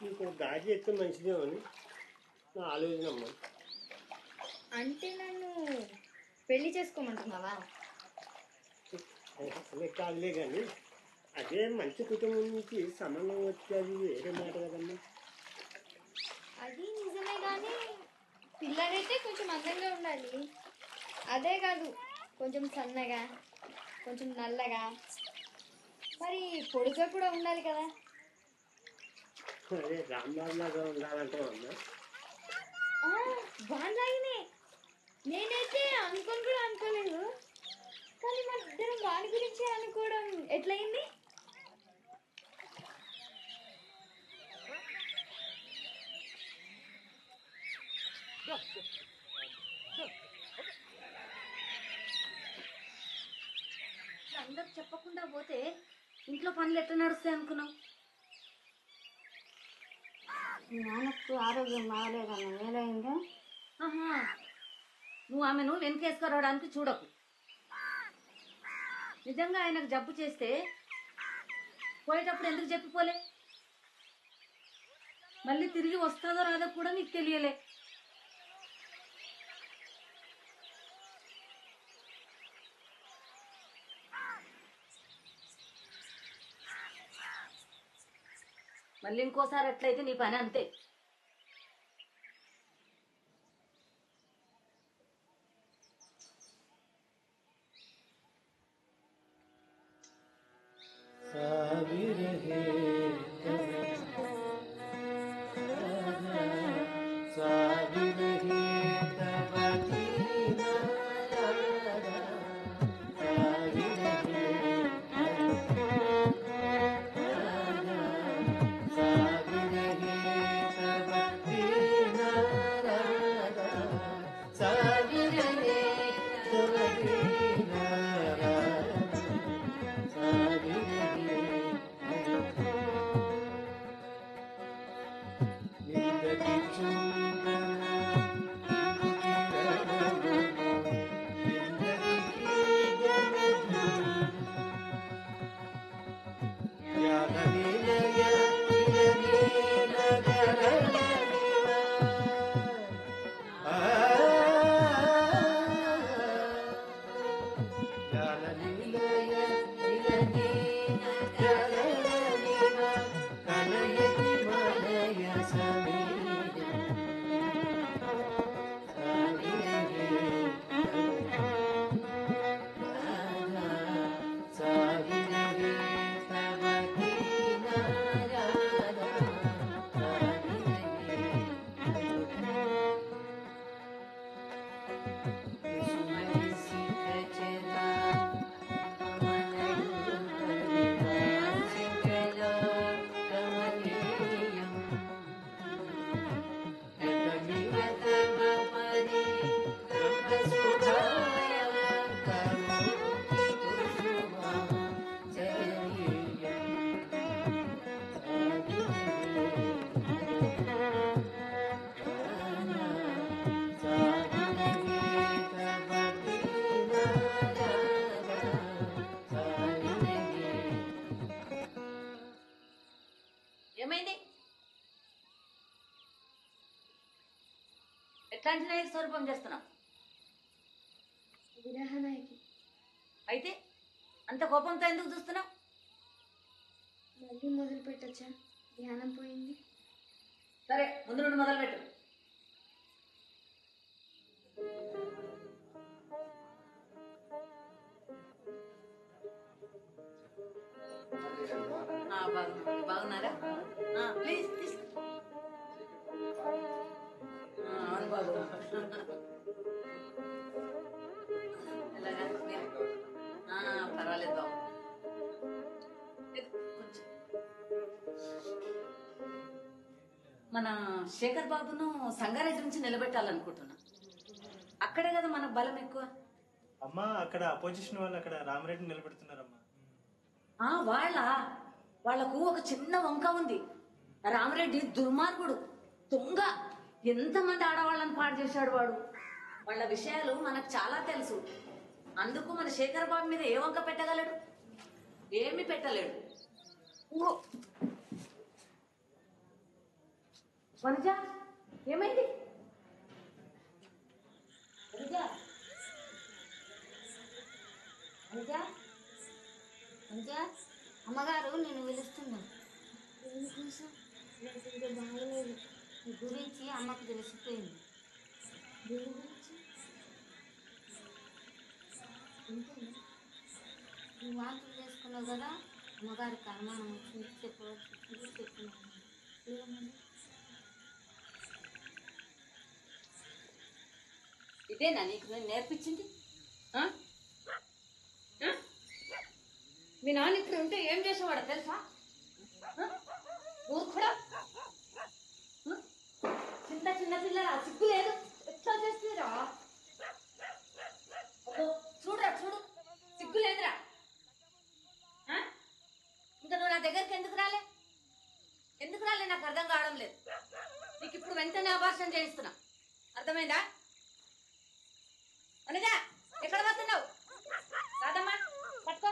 ఇంకో దారి చేస్తే మంచిదేమో అని నా ఆలోచన అమ్మ. అంటే నన్ను పెళ్లి చేసుకోమంటున్నావా? అసలే కాదులే కానీ అదే మంచి కుటుంబం నుంచి సంబంధం వచ్చేది వేరే మాట కదమ్మా. అది నిజమే కానీ పిల్లలైతే కొంచెం అందంగా ఉండాలి. అదే కాదు కొంచెం సన్నగా, కొంచెం నల్లగా, మరి పొడుగా కూడా ఉండాలి కదా. అదే రాంబాబు లాగా ఉండాలంటావు అమ్మా. వాడిలాగనే నేనైతే అనుకోని కూడా అనుకోలేదు. కానీ మన ఇద్దరం వాడి గురించి అనుకోవడం ఎట్లయింది? అందరు చెప్పకుండా పోతే ఇంట్లో పనులు ఎట్లా నడుస్తాయి అనుకున్నావు? నాన్నకు ఆరోగ్యం బాగాలేదన్న ఏదైందో. ఆహా, నువ్వు ఆమెను వెనకేసుకురావడానికి చూడకు. నిజంగా ఆయనకు జబ్బు చేస్తే పోయేటప్పుడు ఎందుకు చెప్పిపోలే? మళ్ళీ తిరిగి వస్తుందో రాదో కూడా నీకు తెలియలే. మళ్ళీ ఇంకోసారి ఎట్లయితే నీ పని అంతే. ఏమైంది? ఎట్లాంటి నాయక స్వరూపం చేస్తున్నావు? విరహనాయకి. అయితే అంత కోపంతో ఎందుకు చూస్తున్నావు? మళ్ళీ మొదలు పెట్టచ్చా? ధ్యానం పోయింది. సరే, ముందు నుండి మొదలు పెట్టు. బాగున్నారా? ప్లీజ్ అవును బాబు. ఎలాగా పర్వాలేదు బాబు. మన శేఖర్ బాబును సంగారెడ్డి నుంచి నిలబెట్టాలనుకుంటున్నా. అక్కడే కదా మనకు బలం ఎక్కువ. అమ్మా అక్కడ అపోజిషన్ వాళ్ళు అక్కడ రామరెడ్డిని నిలబెడుతున్నారమ్మా. వాళ్లకు ఒక చిన్న వంక ఉంది. రామరెడ్డి దుర్మార్గుడు, దొంగ. ఎంతమంది ఆడవాళ్ళని పాడు చేశాడు వాడు. వాళ్ళ విషయాలు మనకు చాలా తెలుసు. అందుకు మన శేఖర్ బాబు మీద ఏ వంక పెట్టగలడు? ఏమి పెట్టలేడు. ఓ వనజ, ఏమైంది? వనజ, వనజ, వనజ, అమ్మగారు నేను పిలుస్తున్నా. ఎందుకోసం? నాకు ఇంకా బాగలేదు. నీ గురించి అమ్మకు తెలిసిపోయింది. దేని గురించి? అంతేనా? నువ్వు వాంతులు చేసుకున్నావు కదా, అమ్మగారికి అనుమానం వచ్చింది. చెప్పినాను ఏమన్నా? ఇదేనా నీకు నేను నేర్పించింది? ఆ? ఆ? మీ నాన్న ఇక్కడ ఉంటే ఏం చేసేవాడు తెలుసా? కూడా చిన్న చిన్న పిల్లరా, సిగ్గు లేదు. ఎట్లా చేస్తారా? చూడరా, చూడు, సిగ్గు లేదురా. ఇంకా నువ్వు నా దగ్గరికి ఎందుకు రాలే? ఎందుకు రాలే నాకు అర్థం కావడం లేదు. నీకు ఇప్పుడు వెంటనే అబార్షన్ చేయిస్తున్నా, అర్థమైందా? అనగా ఎక్కడ పోతున్నావు? రాదమ్మా, పట్టుకో.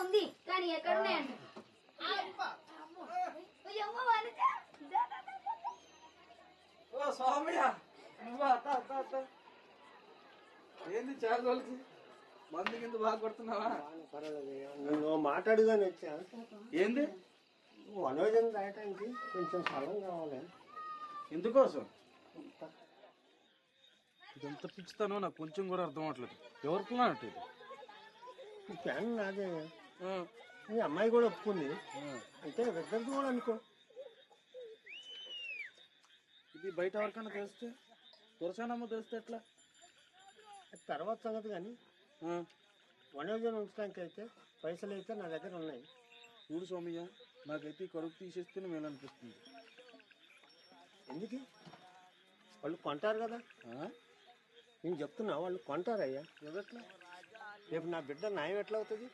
ఉంది కానీ ఎక్కడున్నాయంట. ఏంది చాలా రోజులకి మందు కింద బాగా కొడుతున్నావా? నేను మాట్లాడుగానే వచ్చా. ఏంది? వనోజం రాయటానికి కొంచెం స్థలం కావాలి. ఎందుకోసం? ఇదంతా పిచ్చుతానో నాకు కొంచెం కూడా అర్థం అవట్లేదు. ఎవరికి అన్నట్టు ఇది? ఈ ప్లాన్ నాదే. మీ అమ్మాయి కూడా ఒప్పుకుంది. అయితే ఇద్దరిది కూడా అనుకో. ఇది బయట ఎవరికైనా తెలిస్తే, తులసానమ్మ తెలిస్తే ఎట్లా? తర్వాత సంగతి కానీ వనోజం ఉంచడానికి అయితే పైసలు అయితే నా దగ్గర ఉన్నాయి. చూడు సోమయ్య, నాకైతే ఈ కడుపు తీసేస్తేనే మేలు అనిపిస్తుంది. ఎందుకు? వాళ్ళు కొంటారు కదా. నేను చెప్తున్నా, వాళ్ళు కొంటారయ్యా. ఎదట్లా? రేపు నా బిడ్డ న్యాయం ఎట్లా అవుతుంది?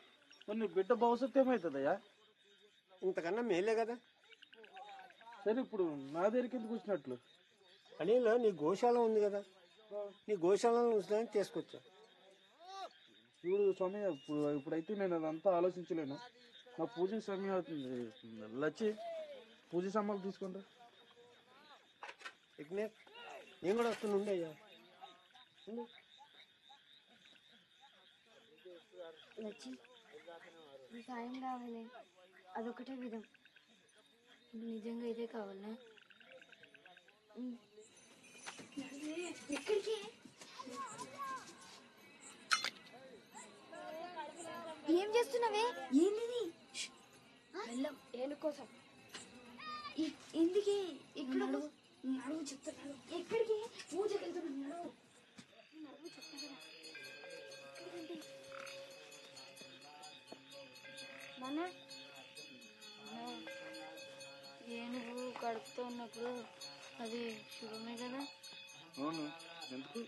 మరి నీ బిడ్డ భవిష్యత్తు ఏమవుతుందయ్యా? ఇంతకన్నా మేలే కదా. సరే, ఇప్పుడు నా దగ్గరికి ఎందుకు వచ్చినట్లు? అనిలో నీ గోశాల ఉంది కదా, నీ గోశాలను ఉంచడానికి తీసుకొచ్చా. చూడు స్వామి, ఇప్పుడైతే నేను అదంతా ఆలోచించలేను. నా పూజ సమయం అవుతుంది. లచ్చి, పూజ సామాన్లు తీసుకుంటా. విఘ్నేష్, నేను కూడా వస్తున్నా. ఉండయ్యా. లచ్చి, సాయం కావాలి. అదొకటే విధం. నిజంగా ఇదే కావాలా? ఎక్కడికి? ఏం చేస్తున్నావే? ఏంది? ఏనుకోసం. ఎందుకే ఇక్కడ? నడువు చెప్తున్నాడు. ఎక్కడికి? పూజకి వెళ్తున్నాడు. నడువు చెప్తా కదా. నాన్న, ఏనుగు కడుపుతో ఉన్నప్పుడు అది శుభమే కదా. అవును, ఎందుకు?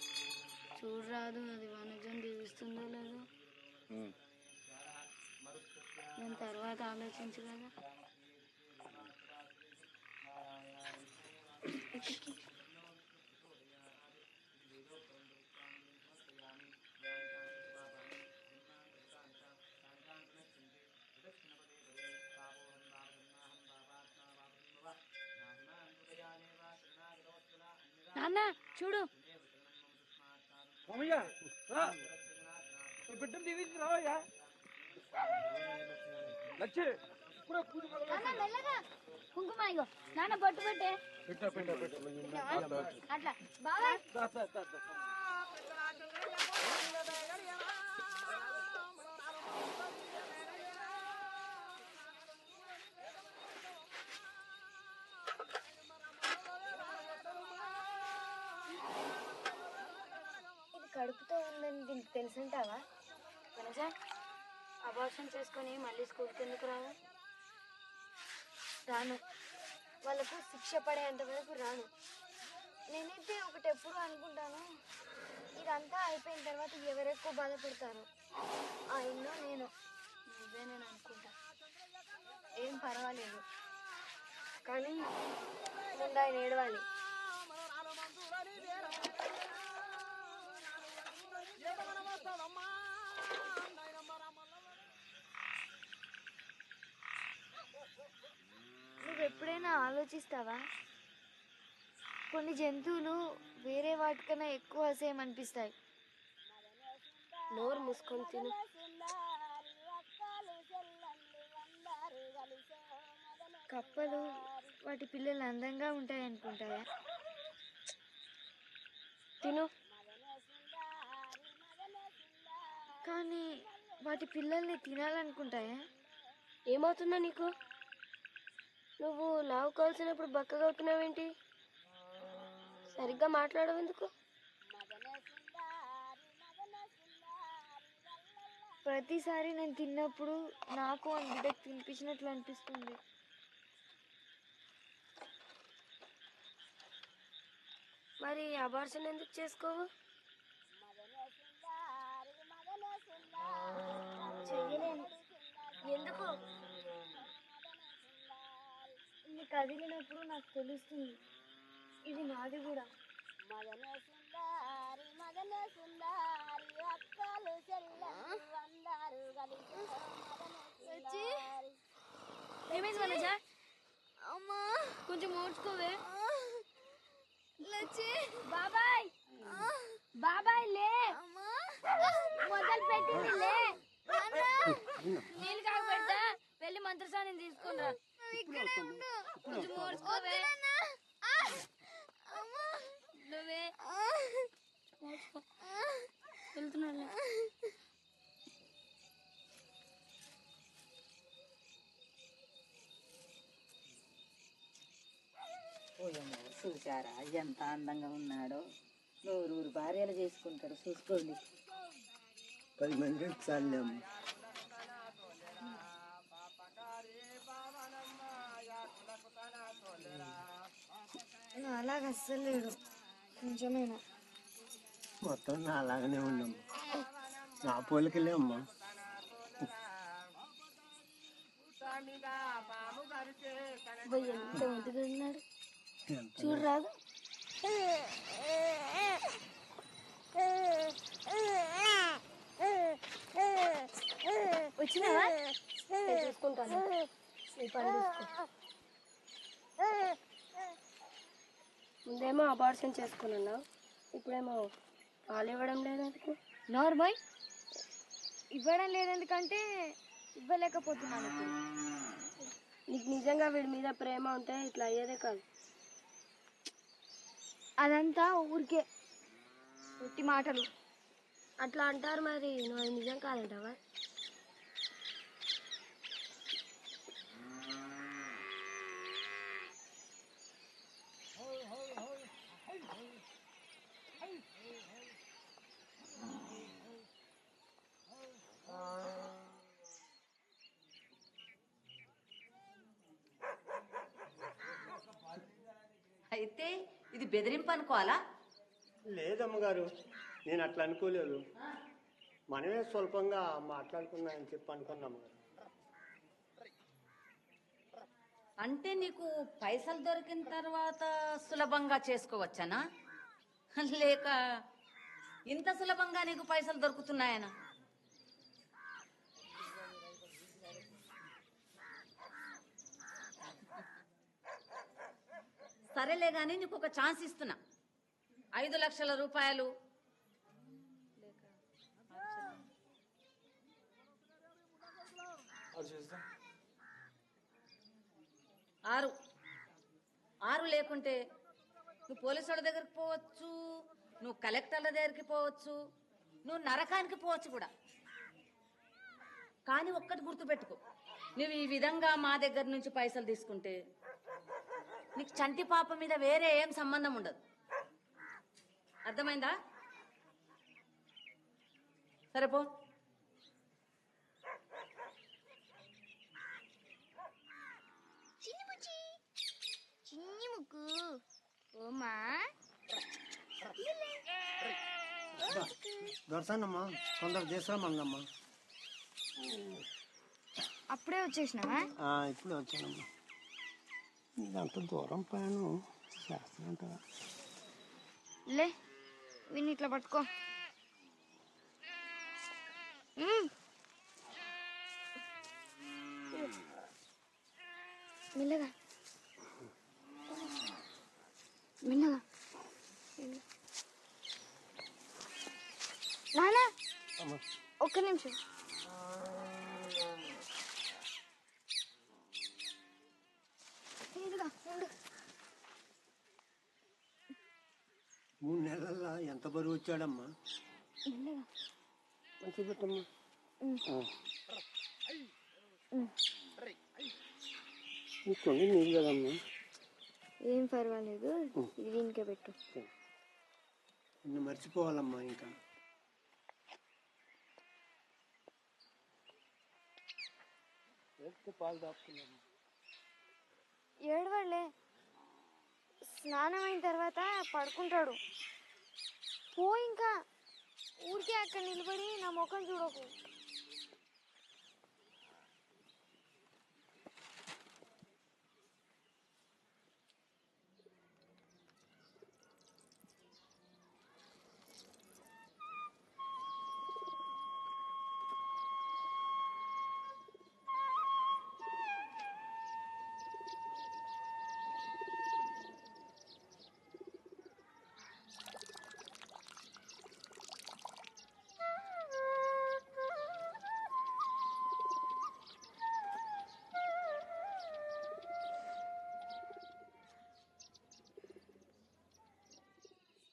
చూడరాదు, అది వాణిజ్యం దీవిస్తుందో లేదో. నేను తర్వాత ఆలోచించు కదా. నాన్న చూడు. బిడ్డను దీవించి రావయ్యా. లచ్చి, కుంకుమ ఇగో నాన్న బొట్టు పెట్టే. అట్లా బాగా కడుపుతో దీనికి తెలుసుంటావా? వనజ, అబార్షన్ చేసుకొని మళ్ళీ స్కూల్కి ఎందుకు రావు? రాను. వాళ్ళకు శిక్ష పడేంత వరకు రాను. నేనైతే ఒకటి ఎప్పుడు అనుకుంటాను, ఇదంతా అయిపోయిన తర్వాత ఎవరెక్కువ బాధపడతారు, ఆయనో నేను. నువ్వే నేను అనుకుంటా. ఏం పర్వాలేదు, కానీ ముందు ఆయన ఏడవాలి. నువ్వెప్పుడైనా ఆలోచిస్తావా? కొన్ని జంతువులు వేరే వాటికన్నా ఎక్కువ అసహ్యం అనిపిస్తాయి. నోరు మూసుకొని తిను. కప్పలు వాటి పిల్లలు అందంగా ఉంటాయి అనుకుంటాయా? తిను. కానీ వాటి పిల్లల్ని తినాలనుకుంటాయా? ఏమవుతుందా నీకు? నువ్వు లావు కాల్సినప్పుడు బక్కగా అవుతున్నావేంటి? సరిగ్గా మాట్లాడవు ఎందుకు? ప్రతిసారి నేను తిన్నప్పుడు నాకు ఆ బిడ్డకు తినిపించినట్లు అనిపిస్తుంది. మరి అబార్షన్ ఎందుకు చేసుకోవు? చెయ్యలేను. ఎందుకు? ఇది కదిలినప్పుడు నాకు తెలుస్తుంది, ఇది నాది కూడా. ఏమైంది వనజ? అమ్మా, కొంచెం ఓడ్చుకోవే. బాబాయ్, బాబాయ్ లే, మొదలు పెట్టింది లే. నీళ్ళు కాక పెడతా, వెళ్ళి మంత్రసాన్ని తీసుకున్నా. కొంచెం ఓడ్చుకోవే. నువ్వే వెళ్తున్నా. చూసారా ఎంత అందంగా ఉన్నాడో? నూరు భార్యలు చేసుకుంటారు, చూసుకోండి. 10 మంది చాలేము. అలాగ అస్సలు లేడు, కొంచెమైనా. మొత్తం నా అలాగనే ఉన్నాము. నా పోలికలే అమ్మా. ఎంత ముద్దుగా ఉన్నాడు చూడరాదు? వచ్చినావా? చూసుకుంటాను. ముందేమో అబార్షన్ చేసుకున్నావు, ఇప్పుడేమో పాలు ఇవ్వడం లేదందుకు. నార్మల్ ఇవ్వడం లేదందుకంటే ఇవ్వలేకపోతున్నాను. నీకు నిజంగా వీడి మీద ప్రేమ ఉంటే ఇట్లా అయ్యేదే కాదు. అదంతా ఊరికే ఒట్టి మాటలు. అట్లా అంటారు, మరి నువ్వు అది నిజం కాదంటావా? అయితే ఇది బెదిరింపు అనుకోవాలా? లేదమ్మగారు, నేను అట్లా అనుకోలేదు. మనమే స్వల్పంగా మాట్లాడుకున్నామని చెప్పి అనుకున్నాము. అంటే నీకు పైసలు దొరికిన తర్వాత సులభంగా చేసుకోవచ్చానా, లేక ఇంత సులభంగా నీకు పైసలు దొరుకుతున్నాయనా? సరేలే కానీ నీకు ఒక ఛాన్స్ ఇస్తున్నా. 5 లక్షల రూపాయలు 6 లేకుంటే నువ్వు పోలీసు వాళ్ళ దగ్గరికి పోవచ్చు, నువ్వు కలెక్టర్ల దగ్గరికి పోవచ్చు, నువ్వు నరకానికి పోవచ్చు కూడా. కానీ ఒక్కటి గుర్తుపెట్టుకో, నువ్వు ఈ విధంగా మా దగ్గర నుంచి పైసలు తీసుకుంటే నీకు చంటి పాప మీద వేరే ఏం సంబంధం ఉండదు. అర్థమైందా? సరే పో. చిన్ని ముక్కు ఓమా దొరసానమ్మా కొందరు చేసామన్నమ్మా. అప్పుడే వచ్చేసినావా? ఇప్పుడే వచ్చానమ్మా. ఇదంత దూరం పైన శాస్త్రం అంటారా? లే విని ఇట్లా పట్టుకో. మెల్లగా మెల్లగా. నానా ఒక్క నిమిషం. ఇదిగా ఉండు. 3 నెలల్లో ఎంత బరువు వచ్చాడమ్మా? మెల్లగా మంచి పెట్టమ్మా. కొన్ని నీళ్ళు కదమ్మా. ఏం పర్వాలేదు, ఇది దీనికే పెట్టు. నిన్ను మర్చిపోవాలమ్మా. ఇంకా పాలు దాపుకున్నాను. ఏడవాళ్ళే, స్నానం అయిన తర్వాత పడుకుంటాడు. పో ఇంకా, ఊరికే అక్కడ నిలబడి నా ముఖం చూడకు.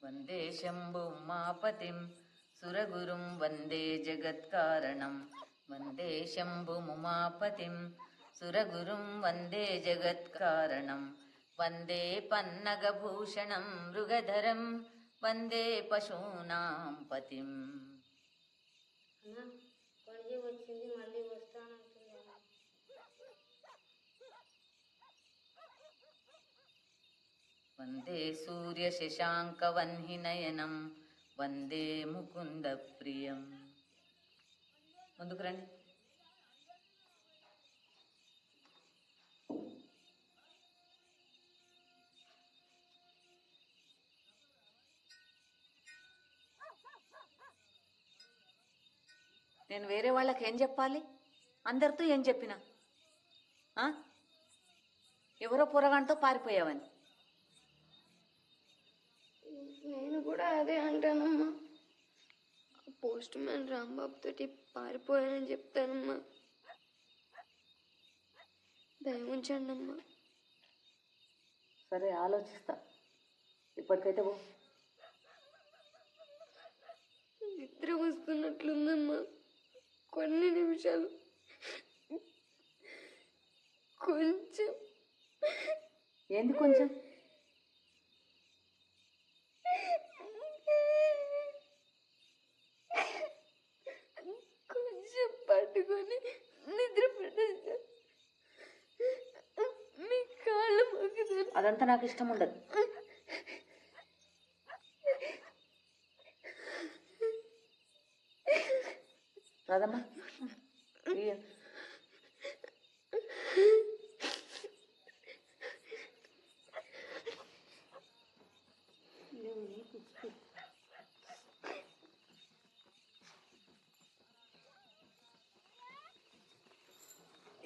వందే శంభు ఉమాపతిం సురగురుం వందే జగత్కారణం. వందే శంభు ఉమాపతిం సురగురుం వందే జగత్కారణం. వందే పన్నగభూషణం మృగధరం వందే పశూనాం పతిం. వచ్చింది, మళ్ళీ వస్తానంటుంది. వందే సూర్య శశాంక వన్హినయనం వందే ముకుంద ప్రియం. ముందుకు రండి. నేను వేరే వాళ్ళకి ఏం చెప్పాలి? అందరితో ఏం చెప్పినా ఎవరో పొరగాంతో పారిపోయావని. నేను కూడా అదే అంటానమ్మా. పోస్ట్ మ్యాన్ రాంబాబు తోటి పారిపోయానని చెప్తానమ్మా. దయ ఉంచండి అమ్మా. సరే, ఆలోచిస్తా. ఇప్పటికైతే పో. నిద్ర వస్తున్నట్లుందమ్మా. కొన్ని నిమిషాలు కొంచెం. ఏంది కొంచెం? కొంచెం పట్టుకొని నిద్ర పట్టేస్తా. మీ కాళ్ళు మొక్కుతాను. అదంతా నాకు ఇష్టం ఉండదు. రాదమ్మా.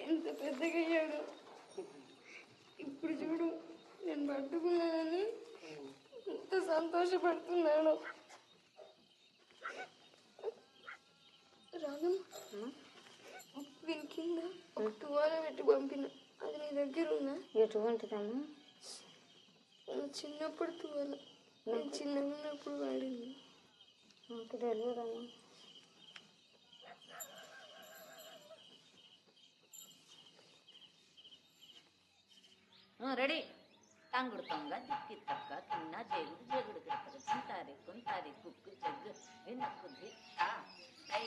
ఎంత పెద్దగా అయ్యాడు. ఇప్పుడు చూడు, నేను పట్టుకున్నానని ఎంత సంతోషపడుతున్నాను. రాగం వీని కింద ఒక టువాల పెట్టి పంపిన, అది నీ దగ్గర ఉందా? ఎటువంటిదమ్మా? చిన్నప్పుడు టువాల, నేను చిన్నగా ఉన్నప్పుడు వాడింది. నాకు తెలియదమ్మా. రెడీ. తంగుడు తొంగ తిక్కి తక్క కిన్న జేగుడు జేగుడు గిడతలు చింతారి కుంతారి కుక్కు జగ్గు వినక్కు దిత్త తై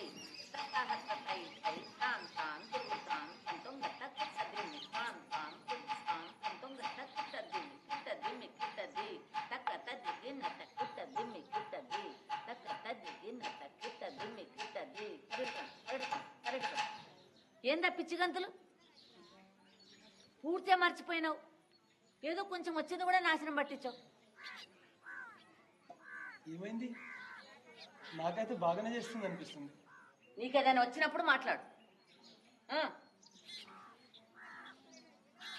తత్తహత్త తై తై తాన్ తాన్ తుర్గుతాన్ తంతం గట్టక్ సద్రిమి తాన్ తాన్ తుర్గుతాన్ తంతం గట్టక్ సద్రిమి కిట్టదిమి కిట్టది తక్క తద్ది నట కిట్టదిమి కిట్టది తక్క తద్ది నట కిట్టదిమి కిట్టది ఏందా పిచ్చి గంతులు? పూర్తిగా మర్చిపోయినావు. ఏదో కొంచెం వచ్చింది కూడా నాశనం పట్టించావు. ఏమైంది? నాకైతే బాగానే చేస్తుంది అనిపిస్తుంది. నీకేదైనా వచ్చినప్పుడు మాట్లాడు.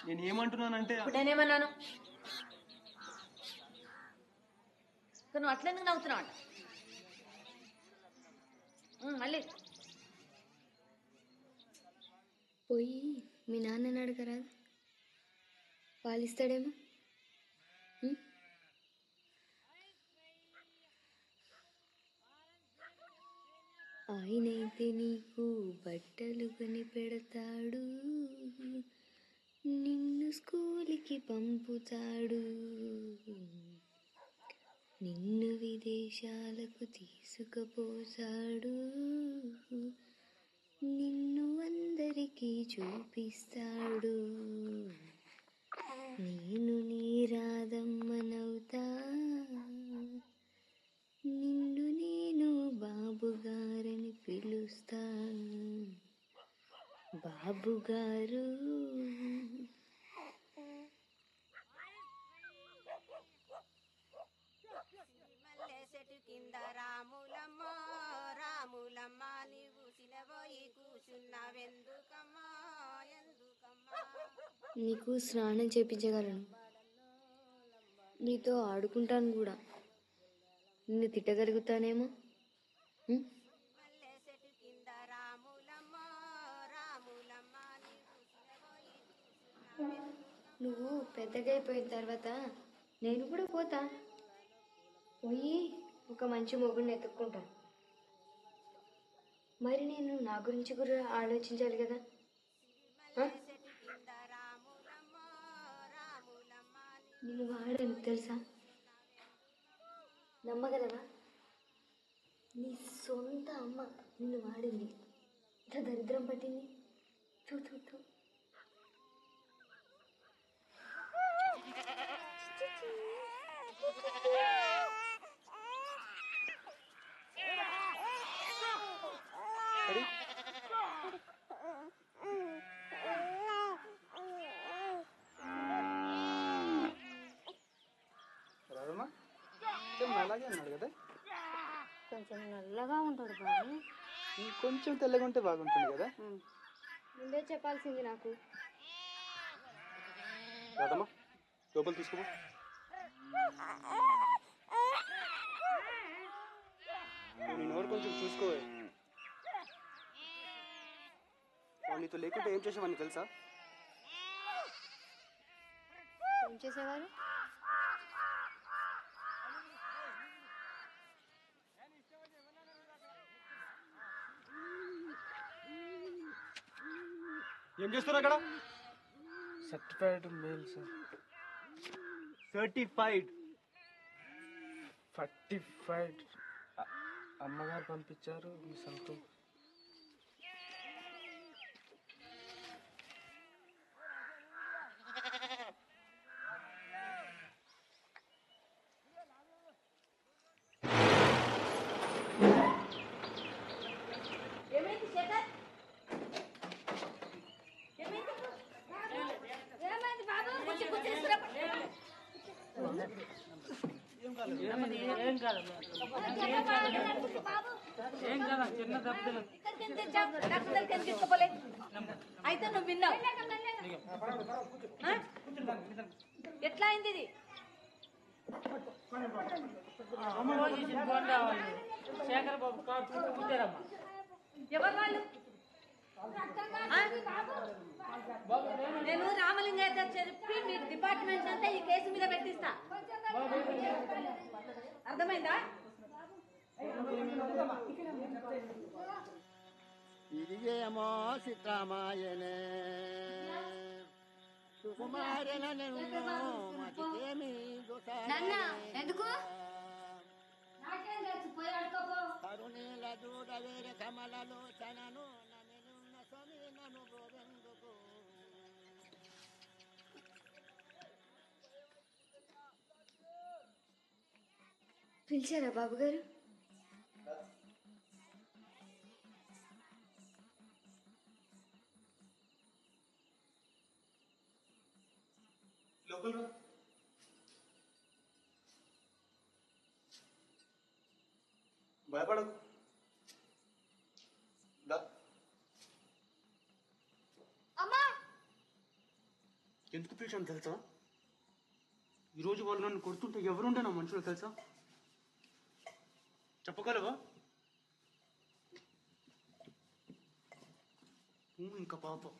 నేను ఏమంటున్నానంటే ఇప్పుడు నేనేమన్నాను? నువ్వు అట్లెందుకు నవ్వుతున్నావు అంట? మళ్ళీ పోయి మీ నాన్నని అడగరా, పాలిస్తాడేమో. ఆయనైతే నీకు బట్టలు కొని పెడతాడు, నిన్ను స్కూల్కి పంపుతాడు, నిన్ను విదేశాలకు తీసుకుపోతాడు, నిన్ను అందరికీ చూపిస్తాడు. నేను నీ రాధమ్మనవుతా, నిన్ను నేను బాబుగారని పిలుస్తా. బాబుగారు చెట్టు కింద రాములమ్మ రాములమ్మ నీవు సినబోయి కూర్చున్నావెందుకమ్మా ఎందుకమ్మా? నీకు స్నానం చేపించగలను, నీతో ఆడుకుంటాను కూడా. నిన్ను తిట్టగలుగుతానేమో. చెట్టు కింద రాములమ్మ రాములమ్మ నీవు సినబోయి నువ్వు పెద్దగా అయిపోయిన తర్వాత నేను కూడా పోతా, పోయి ఒక మంచి మొగుడిని ఎత్తుక్కుంటా. మరి నేను నా గురించి కూడా ఆలోచించాలి కదా. నేను వాడను తెలుసా, నమ్మగలవా? నీ సొంత అమ్మ నిన్ను వాడింది, ఇంత దరిద్రం పట్టింది. చూ చూ చూ. రాదమ్మా అలాగే అన్నాడు కదా. కొంచెం నల్లగా ఉంటాడు బాబు, కొంచెం తెల్లగా ఉంటే బాగుంటుంది కదా. ముందే చెప్పాల్సింది నాకు. రాదమ్మా లోపల తీసుకో. నేను ఎవరు కొంచెం చూసుకోవే. నీతో లేకుంటే ఏం చేసేవాడిని తెలుసా? ఏం చేసేవారు? ఏం చేస్తారు అక్కడ? Certified male sir. సర్టిఫైడ్ అమ్మగారు పంపించారు మీ సంతకం. ఏమైంది శేఖర్? ఏమైంది బాబు? కొంచెం కూర్చోరా. అయితే నువ్వు విన్నావు. ఎట్లా అయింది ఇది? శేఖర్ బాబు కారు చూపించారమ్మా. ఎవరు వాళ్ళు? నేను రామలింగయ్య చెప్పి మీ డిపార్ట్మెంట్ అంతా ఈ కేసు మీద పెట్టిస్తా. అర్థమైందా? ఇదిగేమో సిద్ధరామాయనే నాన్న ఎందుకు కరుణీల దూడ వేరే కమలలోచనను నన్నున్న స్వామి నన్ను గోరెందుకు పిలిచారా బాబు గారు? లోపల భయపడకు. ఎందుకు పిలిచాను తెలుసా? ఈరోజు వాళ్ళు నన్ను కొడుతుంటే ఎవరుండే నా మనుషులు తెలుసా? చెప్పగలవా? ఇంకా పాప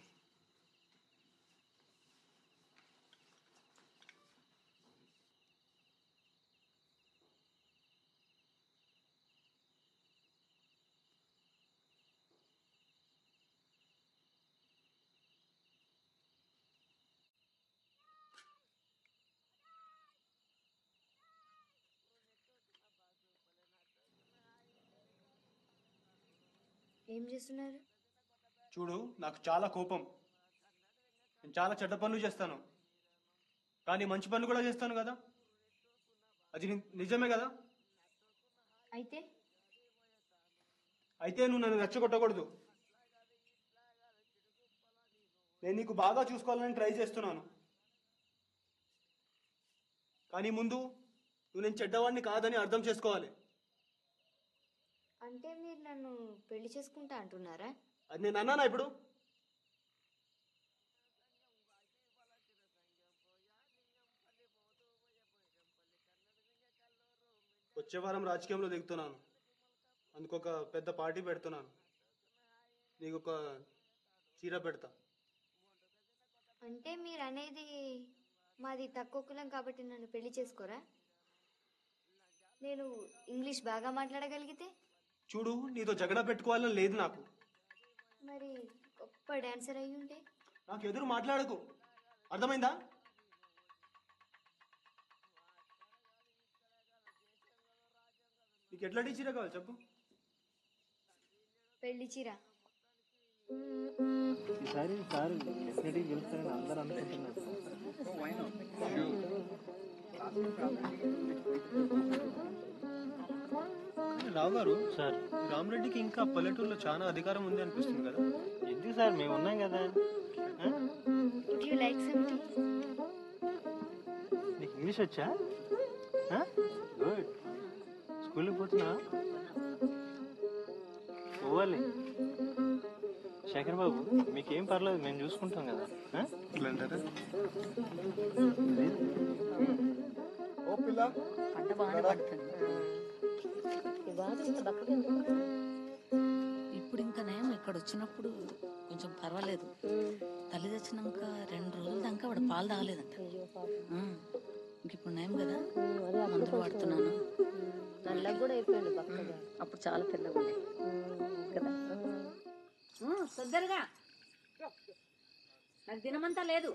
ఏం చేస్తున్నారు? చూడు, నాకు చాలా కోపం. నేను చాలా చెడ్డ పనులు చేస్తాను, కానీ మంచి పనులు కూడా చేస్తాను కదా. అది నిజమే కదా. అయితే నువ్వు నన్ను రెచ్చగొట్టకూడదు. నేను నీకు బాగా చూసుకోవాలని ట్రై చేస్తున్నాను, కానీ ముందు నువ్వు నేను చెడ్డవాడిని కాదని అర్థం చేసుకోవాలి. అంటే మీరు నన్ను పెళ్లి చేసుకుంటా అంటున్నారా? అది నేను అన్నానా ఇప్పుడు? వచ్చే వారం రాజకీయంలో దిగుతున్నాను, అందుకొక పెద్ద పార్టీ పెడుతున్నాను. నీకు ఒక చీర పెడతా. అంటే మీరు అనేది మాది తక్కువ కులం కాబట్టి నన్ను పెళ్లి చేసుకోరా? నేను ఇంగ్లీష్ బాగా మాట్లాడగలిగితే? చూడు, నీతో జగడ పెట్టుకోవాలని లేదు నాకు. మరి గొప్ప డాన్సర్ అయి ఉంటే? నాకు ఎదురు మాట్లాడకు, అర్థమైందా? నీకు ఎట్లాంటి చీర కావాలి చెప్పు. పెళ్లి చీర. ఈసారి సార్ డెఫినెట్గా గెలుస్తారని అందరూ అనుకుంటున్నారు. రావు గారు, సార్ రామరెడ్డికి ఇంకా పల్లెటూరులో చాలా అధికారం ఉంది అనిపిస్తుంది కదా. ఎందుకు సార్, మేము ఉన్నాం కదా. Would you like some tea? నీకు ఇంగ్లీష్ వచ్చా? గుడ్. స్కూల్కి పోతున్నా? పోవాలి. శేఖర్ బాబు, మీకేం పర్లేదు, మేము చూసుకుంటాం కదా. ఇట్లా అంటారా? ఓ పిల్ల పంట బాగానే పడుతుంది. ఇప్పుడు ఇంకా నయం ఇక్కడ వచ్చినప్పుడు కొంచెం పర్వాలేదు. తల్లి తెచ్చినాక 2 రోజుల దాకా వాడు పాలు తాగలేదంట. ఇంక ఇప్పుడు నయం కదా, మందులు వాడుతున్నాను. నల్లగా కూడా అయిపోయాడు పక్కగా. అప్పుడు చాలా తెల్లగా ఉంది కదా. తొందరగా, నాకు దినమంతా లేదు.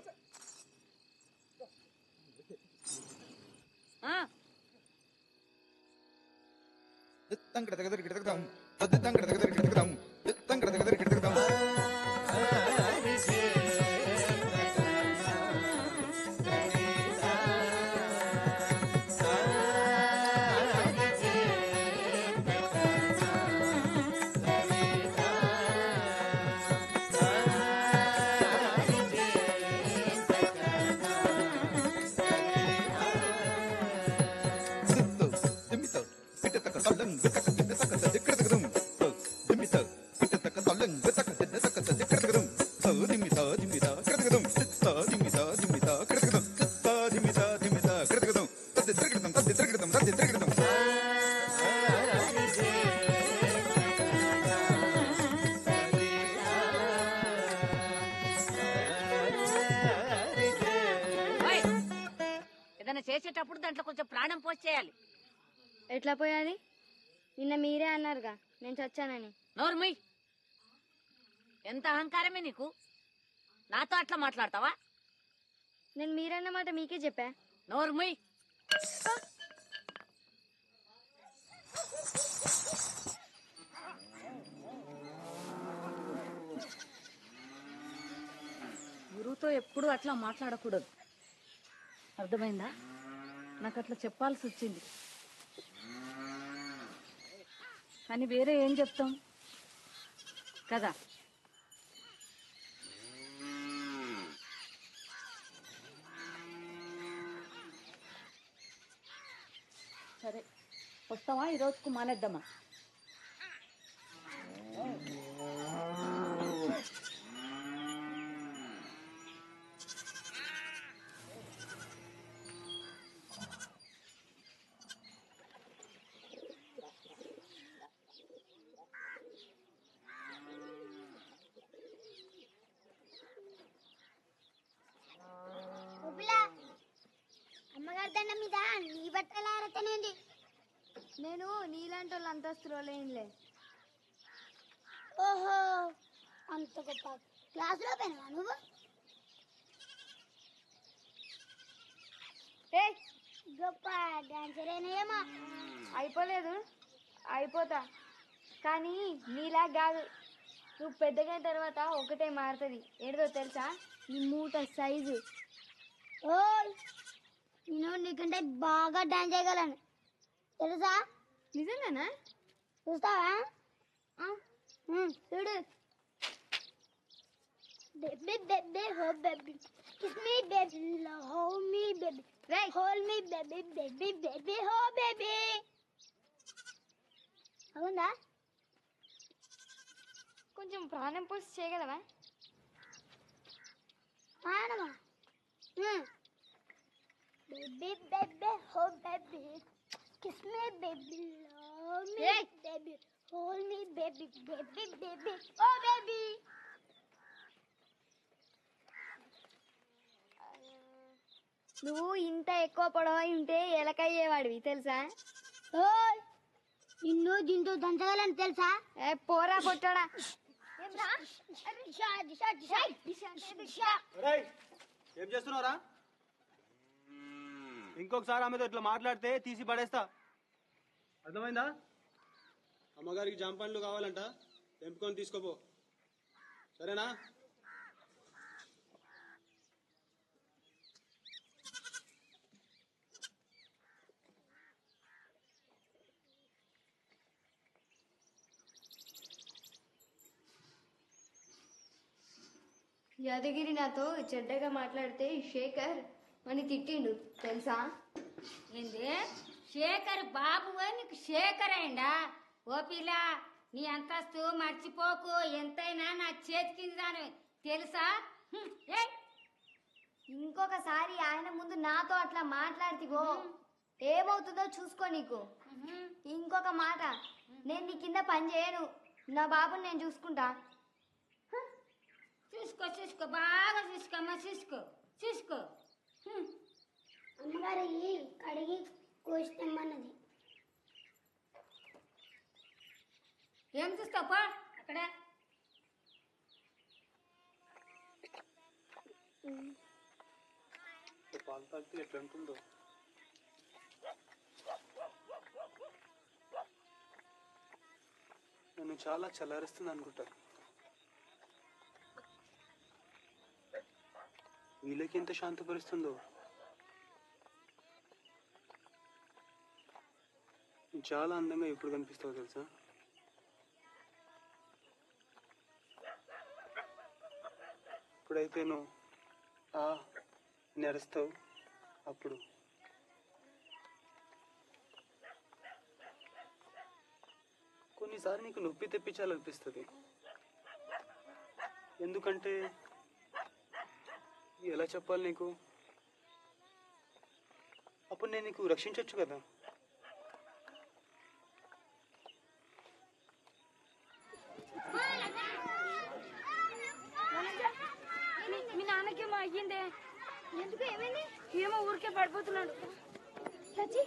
ఏదైనా చేసేటప్పుడు దాంట్లో కొంచెం ప్రాణం పోసి చేయాలి. ఎట్లా పోయాలి? నిన్న మీరే అన్నారుగా నేను చచ్చానని. నోర్మయ్, ఎంత అహంకారమే నీకు? నాతో అట్లా మాట్లాడతావా? నేను మీరన్న మాట మీకే చెప్పా. నోర్మయ్. ఎప్పుడు అట్లా మాట్లాడకూడదు, అర్థమైందా? నాకు అట్లా చెప్పాల్సి వచ్చింది, కానీ వేరే ఏం చెప్తాం కదా. సరే, వస్తావా? ఈ రోజుకు మానేద్దామా? అమ్మగారి దండ మీద నీ బట్టలు ఆరతనేంది? నేను నీలాంటి వాళ్ళ అంతస్తులో లేనులే. ఓహో, అంత గొప్ప క్లాసులో పోయినావా నువ్వు? గొప్ప డాన్సర్ అయినాయేమో. అయిపోలేదు, అయిపోతా. కానీ నీలా కాదు, నువ్వు పెద్దగా తర్వాత ఒకటే మారుతుంది. ఏదో తెలుసా? నీ మూట సైజు. ఓయ్, నేను నీకంటే బాగా డాన్స్ చేయగలను తెలుసా? నిజంగానా? చూస్తావా? చూడు. బేబీ బేబీ హో baby kiss me baby love మీ బేబీ హోల్డ్ మీ బేబీ బేబీ బేబీ హో బేబీ. అవునా? కొంచెం ప్రాణం పోసి చేయగలవా? ప్రాణమా? Baby, baby, oh baby, kiss me, baby, love me, baby, hold me, baby, baby, baby, oh baby. నువ్వు ఇంత ఎక్కువ పొడవై ఉంటే ఎలకయ్యేవాడివి తెలుసా? ఓయ్, నిన్ను దీంతో దంచగలను తెలుసా? పోరా పొట్టడా. ఏం చేస్తున్నావురా? ఇంకొకసారి ఆమెతో ఇట్లా మాట్లాడితే తీసి పడేస్తా, అర్థమైందా? అమ్మగారికి జామ పండ్లు కావాలంట, తెంపుకొని తీసుకోపో, సరేనా? యాదగిరి నాతో చెడ్డగా మాట్లాడితే శేఖర్ అని తిట్టిండు తెలుసా? ఏంది శేఖర్ బాబు నీకు శేఖర్ అయిందా? ఓ పిల్ల, నీ అంతస్తు మర్చిపోకు, ఎంతైనా నా చేతి కింద తెలుసా? ఇంకొకసారి ఆయన ముందు నాతో అట్లా మాట్లాడితివో ఏమవుతుందో చూసుకో. నీకు ఇంకొక మాట, నేను నీ కింద పని చేయను, నా బాబుని నేను చూసుకుంటా. చూసుకో చూసుకో, బాగా చూసుకోమ్మా, చూసుకో చూసుకో. అమ్మగారు కడిగి కోసిమ్మన్నది. ఏం చూస్తావు పో అక్కడ. పాలు తాగితే ఎట్లా ఉంటుందో. నన్ను చాలా చల్లారిస్తుంది అనుకుంటా. వీళ్ళకి ఎంత శాంతపరుస్తుందో. నువ్వు చాలా అందంగా ఎప్పుడు కనిపిస్తావు తెలుసా? ఇప్పుడైతే నువ్వు నడుస్తావు, అప్పుడు కొన్నిసార్లు నీకు నొప్పి తెప్పించాలనిపిస్తుంది. ఎందుకంటే ఎలా చెప్పాలి నీకు, అప్పుడు నేను నీకు రక్షించవచ్చు కదా. మీ నాన్నకేమో అయ్యిందే. ఎందుకు? ఏమైంది? ఏమో ఊరికే పడిపోతున్నాడు. సచి,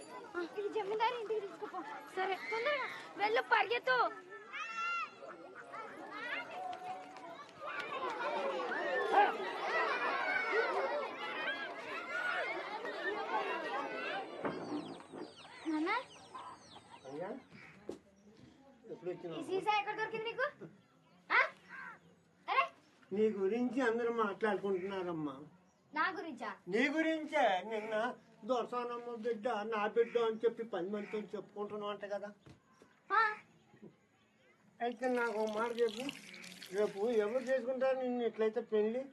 ఇది జమీందారి ఇంటికి తీసుకుపో. సరే తొందరగా వెళ్ళు, పరిగెత్తు. ఈ సీసా ఎక్కడ దొరికింది నీకు? అరే నీ గురించి అందరూ మాట్లాడుకుంటున్నారమ్మా. నా గురించా? నీ గురించే. నిన్న దొరసానమ్మ బిడ్డ నా బిడ్డ అని చెప్పి 10 మందితో చెప్పుకుంటున్నావు అంట కదా. అయితే నాకు ఒక మాట చెప్పు, రేపు ఎవరు చేసుకుంటారు నిన్ను ఎట్లయితే పెళ్ళి?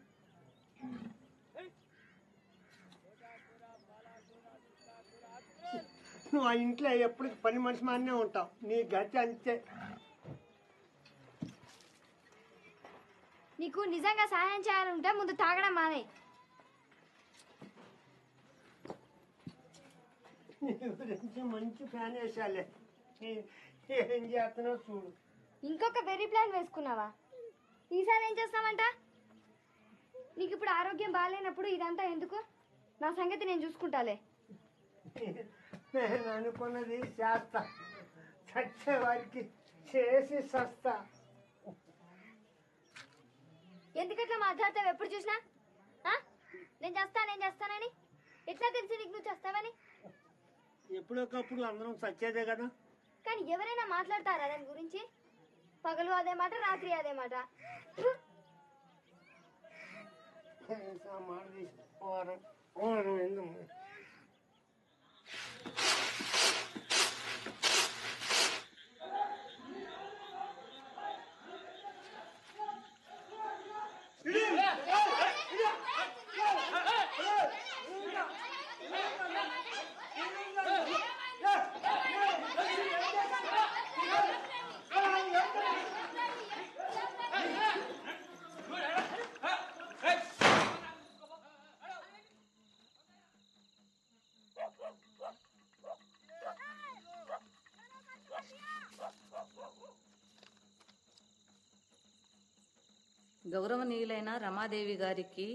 నువ్వు ఆ ఇంట్లో ఎప్పుడు పని మనిషి మానే ఉంటావు. నీ గతి అంతే. నీకు నిజంగా సహాయం చేయాలంటే ముందు తాగడం మానే. నీ గురించి మంచి ప్లాన్ వేసాలే. ఏం చేస్తున్నావు చూడు. ఇంకొక వెరీ ప్లాన్ వేసుకున్నావా? ఈసారి ఏం చేస్తావంట? నీకు ఇప్పుడు ఆరోగ్యం బాగాలేనప్పుడు ఇదంతా ఎందుకు? నా సంగతి నేను చూసుకుంటాలే. నేను అనుకున్నది చేస్తా, చచ్చే వారికి చేసి సస్తా. ఎందుకట్లా మాట్లాడతావు ఎప్పుడు చూసినా? నేను చేస్తానని ఎట్లా తెలిసి నీకు నువ్వు చేస్తావని? ఎప్పుడొకప్పుడు అందరం చచ్చేదే కదా. కానీ ఎవరైనా మాట్లాడతారా దాని గురించి? పగలు అదే మాట, రాత్రి అదే మాట. గౌరవనీయులైన రమాదేవి గారికి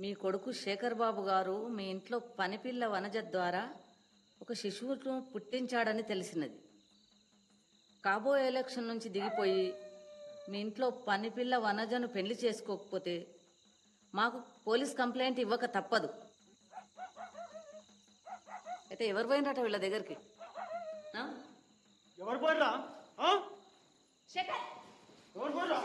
మీ కొడుకు శేఖర్ బాబు గారు మీ ఇంట్లో పనిపిల్ల వనజ ద్వారా ఒక శిశువును పుట్టించాడని తెలిసినది. కాబోయే ఎలక్షన్ నుంచి దిగిపోయి మీ ఇంట్లో పనిపిల్ల వనజను పెళ్లి చేసుకోకపోతే మాకు పోలీస్ కంప్లైంట్ ఇవ్వక తప్పదు. అయితే ఎవరు పోయినట వీళ్ళ దగ్గరికి? ఎవరు పోయిరా? ఎవరు పోయిరా?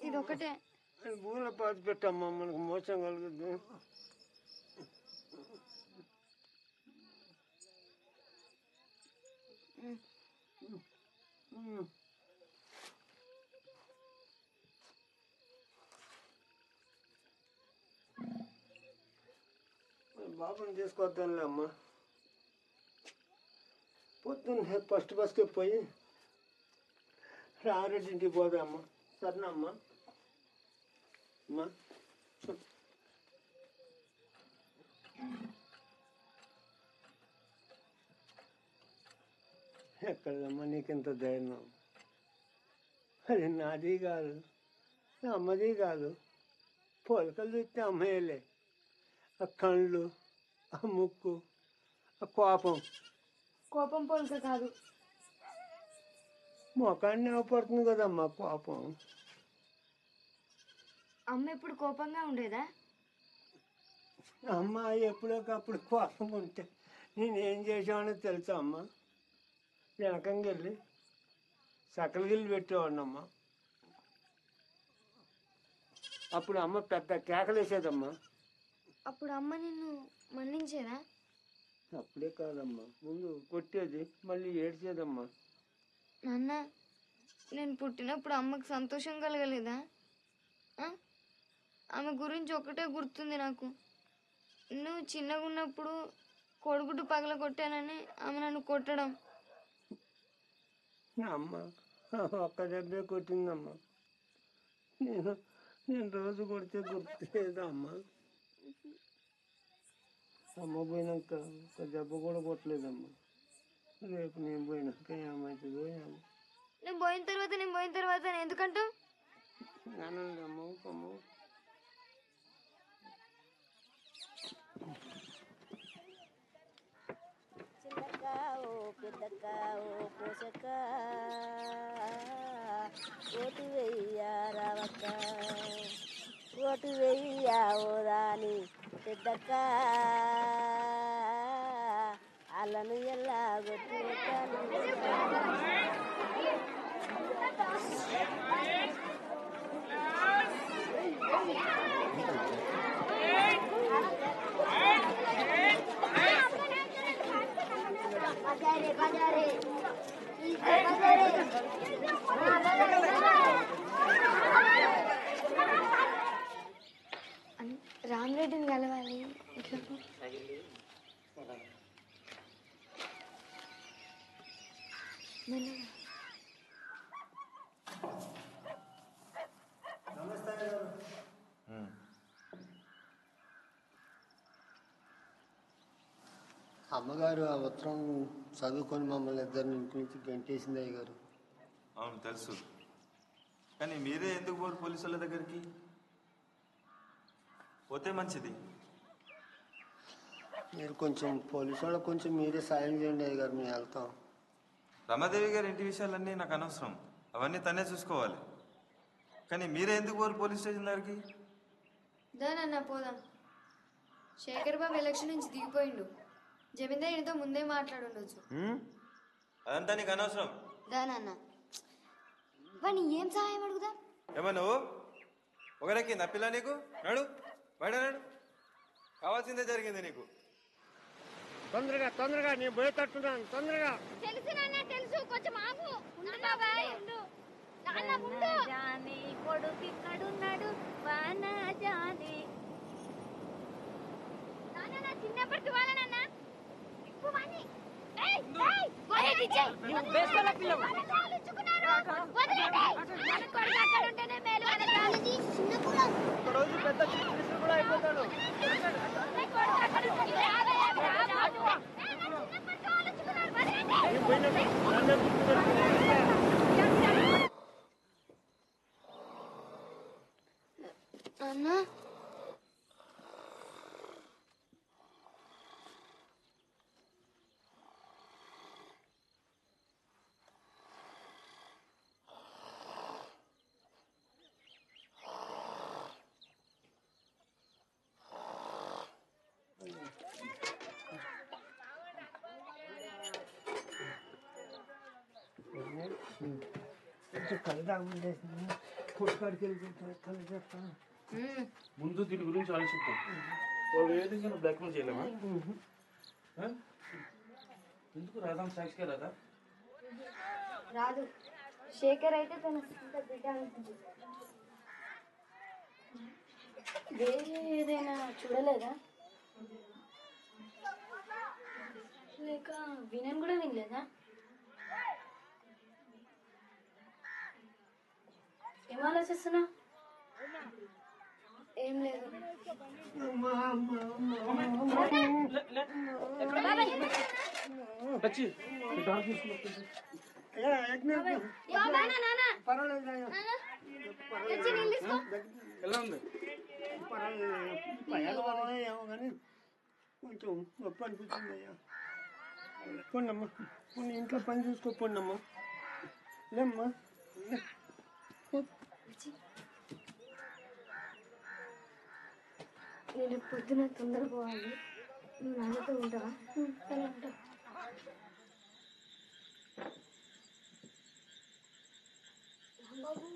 ఇదొకటే భూమిలో పాతి పెట్టమ్మా, మనకు మోసం కలుగుద్దు. బాబుని తీసుకొద్దాంలే అమ్మా. పొద్దున్న ఫస్ట్ బస్కి పోయి రారెడ్డింటికి పోదామ్మా. సరేనా అమ్మా? అమ్మా ఎక్కడమ్మా నీకింత ధైర్యం? అది నాది కాదు, అమ్మది కాదు. పోలికలు చూస్తే అమ్మయ్యలే. ఆ కళ్ళు, ఆ ముక్కు, ఆ కోపం పోలిక కాదు. మొఖాన్ని అవపడుతుంది కదమ్మా కోపం. అమ్మ ఎప్పుడు కోపంగా ఉండేదా? అమ్మ ఎప్పుడోకప్పుడు కోపం ఉంటే నేనేం చేసామని తెలుసా అమ్మ? వెనకంగా వెళ్ళి సకల గిల్లు పెట్టేవాడినమ్మా. అప్పుడు అమ్మ పెద్ద కేకలేసేదమ్మా. అప్పుడు అమ్మ నిన్ను మన్నించేదా? అప్పుడే కాదమ్మా, ముందు కొట్టేది, మళ్ళీ ఏడ్చేదమ్మా. నాన్న, నేను పుట్టినప్పుడు అమ్మకు సంతోషం కలగలేదా? ఆమె గురించి ఒకటే గుర్తుంది నాకు. నువ్వు చిన్నగా ఉన్నప్పుడు కొడుగుడ్డు పగల కొట్టానని ఆమె నన్ను కొట్టడం. అమ్మ ఒక్క దెబ్బే కొట్టిందమ్మా. నేను రోజు కొడితే గుర్తులేదమ్మా. అమ్మ పోయినాక ఒక దెబ్బ కూడా కొట్టలేదమ్మా. రేపు నేను పోయినాక ఏమవుతుందో ఏమో. నేను పోయిన తర్వాత ఎందుకంటావు? అమ్మ అమ్మ చిలక ఓ పెద్దక్క ఓ పోషక్క ఓటు వెయ్యా రావక్క ఓటు వెయ్యా ఓ రాని పెద్దక్క అల్లను ఎల్లా గొట్టు రామరెడ్డిని కలవాలి ఇట్లా అమ్మగారు ఆ ఉత్తరం చదువుకొని మమ్మల్ని ఇద్దరిని ఇంటి నుంచి గంటేసింది అయ్య గారు. అవును తెలుసు, కానీ మీరే ఎందుకు పోరు పోలీసు వాళ్ళ దగ్గరికి? పోతే మంచిది. మీరు కొంచెం పోలీసు వాళ్ళకి కొంచెం మీరే సాయం చేయండి అయ్య గారు, మేము వెళ్తాం. రమాదేవి గారి ఇంటి విషయాలన్నీ నాకు అనవసరం, అవన్నీ తనే చూసుకోవాలి. కానీ మీరే ఎందుకు పోరు పోలీస్ స్టేషన్ దగ్గరికి? దానన్నా పోదాం. శేఖర్ బాబు ఎలక్షన్ నుంచి దిగిపోయిండు. జమీందార్ ఈయనతో ముందే మాట్లాడుండొచ్చు. అదంతా నీకు అనవసరం. దానన్నా వాడిని ఏం సహాయం అడుగుదా? ఏమో నువ్వు ఒకరికి నప్పిలా నీకు? నాడు బయట నాడు, కావాల్సిందే జరిగింది నీకు. తొందరగా తొందరగా నేను పోయేటట్టున్నాను, తొందరగా. తెలుసు నాన్న తెలుసు, కొంచెం ఆగు. బాబాయ్ జాని కొడుకు ఇక్కడున్నాడు వానా జాని. నాన్న నా చిన్నప్పటి వాళ్ళనన్నా అన్నా కళ్ళు తాగుండేసింది, పుట్టుకాడికి వెళ్ళిపోతాను, కళ్ళు చెప్తాను. ముందు దీని గురించి ఆలోచిద్దాం. వాళ్ళు ఏ విధంగా బ్లాక్మెయిల్ చేయలేమా? ఎందుకు రాదాం సాక్షిగా రాదా? రాదు. శేఖర్ అయితే తన సొంత బిడ్డ అనుకుంటుంది. వేరే ఏదైనా చూడలేదా? లేక వినని కూడా వినలేదా? ఏం ఆలోచిస్తున్నా? ఏం లేదు. ఎలా ఉంది? ఏమో కానీ కొంచెం నొప్పి అనిపించింది అయ్యా. పోండమ్మా, పోనీ ఇంట్లో పని చూసుకోపోండమ్మా. లేమ్మా, నేను పొద్దున తొందర పోవాలి. నువ్వు నాన్నతో ఉంటావా? సరే ఉంటా. రాంబాబు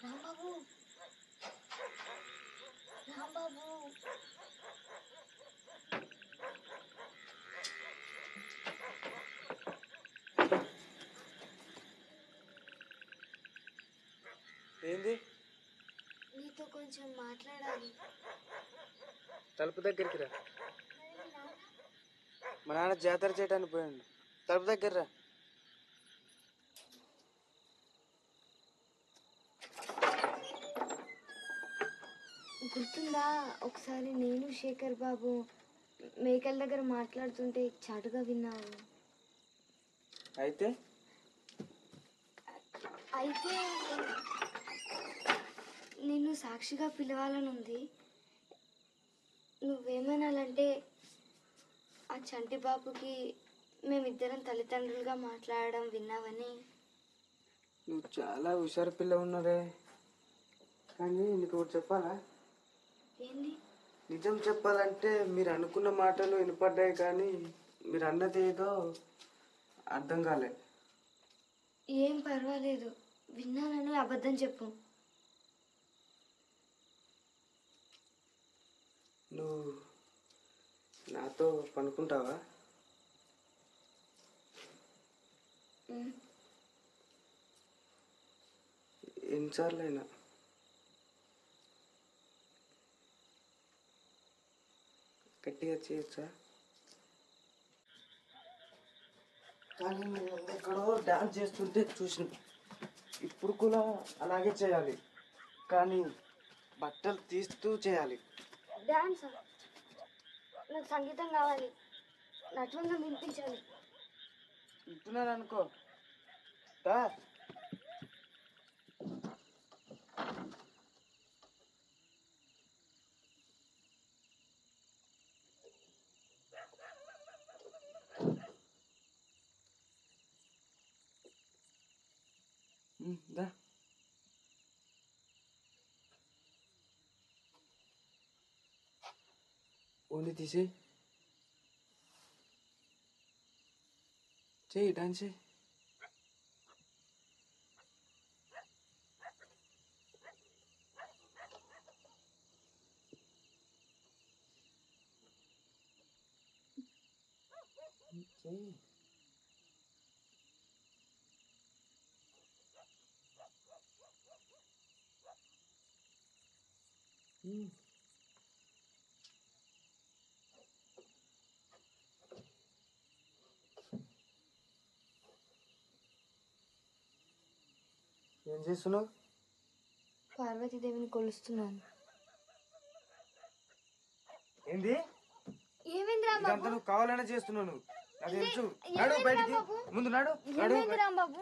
రాంబాబు రాంబాబు ఏంది? నీతో కొంచెం మాట్లాడాలి. తలుపు దగ్గరికి రా. మా నాన్న జాతర చేయడానికి పోయాడు. తలుపు దగ్గర రా. గుర్తుందా ఒకసారి నేను శేఖర్ బాబు మేకల దగ్గర మాట్లాడుతుంటే చాటుగా విన్నావు? అయితే అయితే నిన్ను సాక్షిగా పిలవాలని ఉంది. నువ్వేమనాలంటే ఆ చంటి బాబుకి మేమిద్దరం తల్లిదండ్రులుగా మాట్లాడడం విన్నావని. నువ్వు చాలా హుషారు పిల్ల ఉన్నదే. కానీ నీకు ఒకటి చెప్పాలా? ఏంది? నిజం చెప్పాలంటే మీరు అనుకున్న మాటలు వినపడ్డాయి, కానీ మీరు అన్నది ఏదో అర్థం కాలే. ఏం పర్వాలేదు, విన్నానని అబద్ధం చెప్పు. నువ్వు నాతో పనుకుంటావా? ఎన్నిసార్లైనా? గట్టిగా చేయొచ్చా? కానీ నేను ఎక్కడో డాన్స్ చేస్తుంటే చూసిన. ఇప్పుడు కూడా అలాగే చేయాలి, కానీ బట్టలు తీస్తూ చేయాలి. డాన్స్? నాకు సంగీతం కావాలి, నటనంగా వినిపించాలి. వింటున్నాను అనుకో. దా. దా. ఓన్లీ తీసేయి. చెయ్యి, డాన్స్ చెయ్యి. చెయ్యి. ఏం చేస్తున్నావు? పార్వతీదేవిని కొలుస్తున్నాను. ఏంది? ఏమైంది ఇదంతా రాంబాబు? నువ్వు కావాలనే చేస్తున్నావు. నువ్వు నాకు తెలుసు. ఏమైంది నడు బయటికి. రాంబాబు? ముందు నడు. నడు. ఏమైంది రాంబాబు?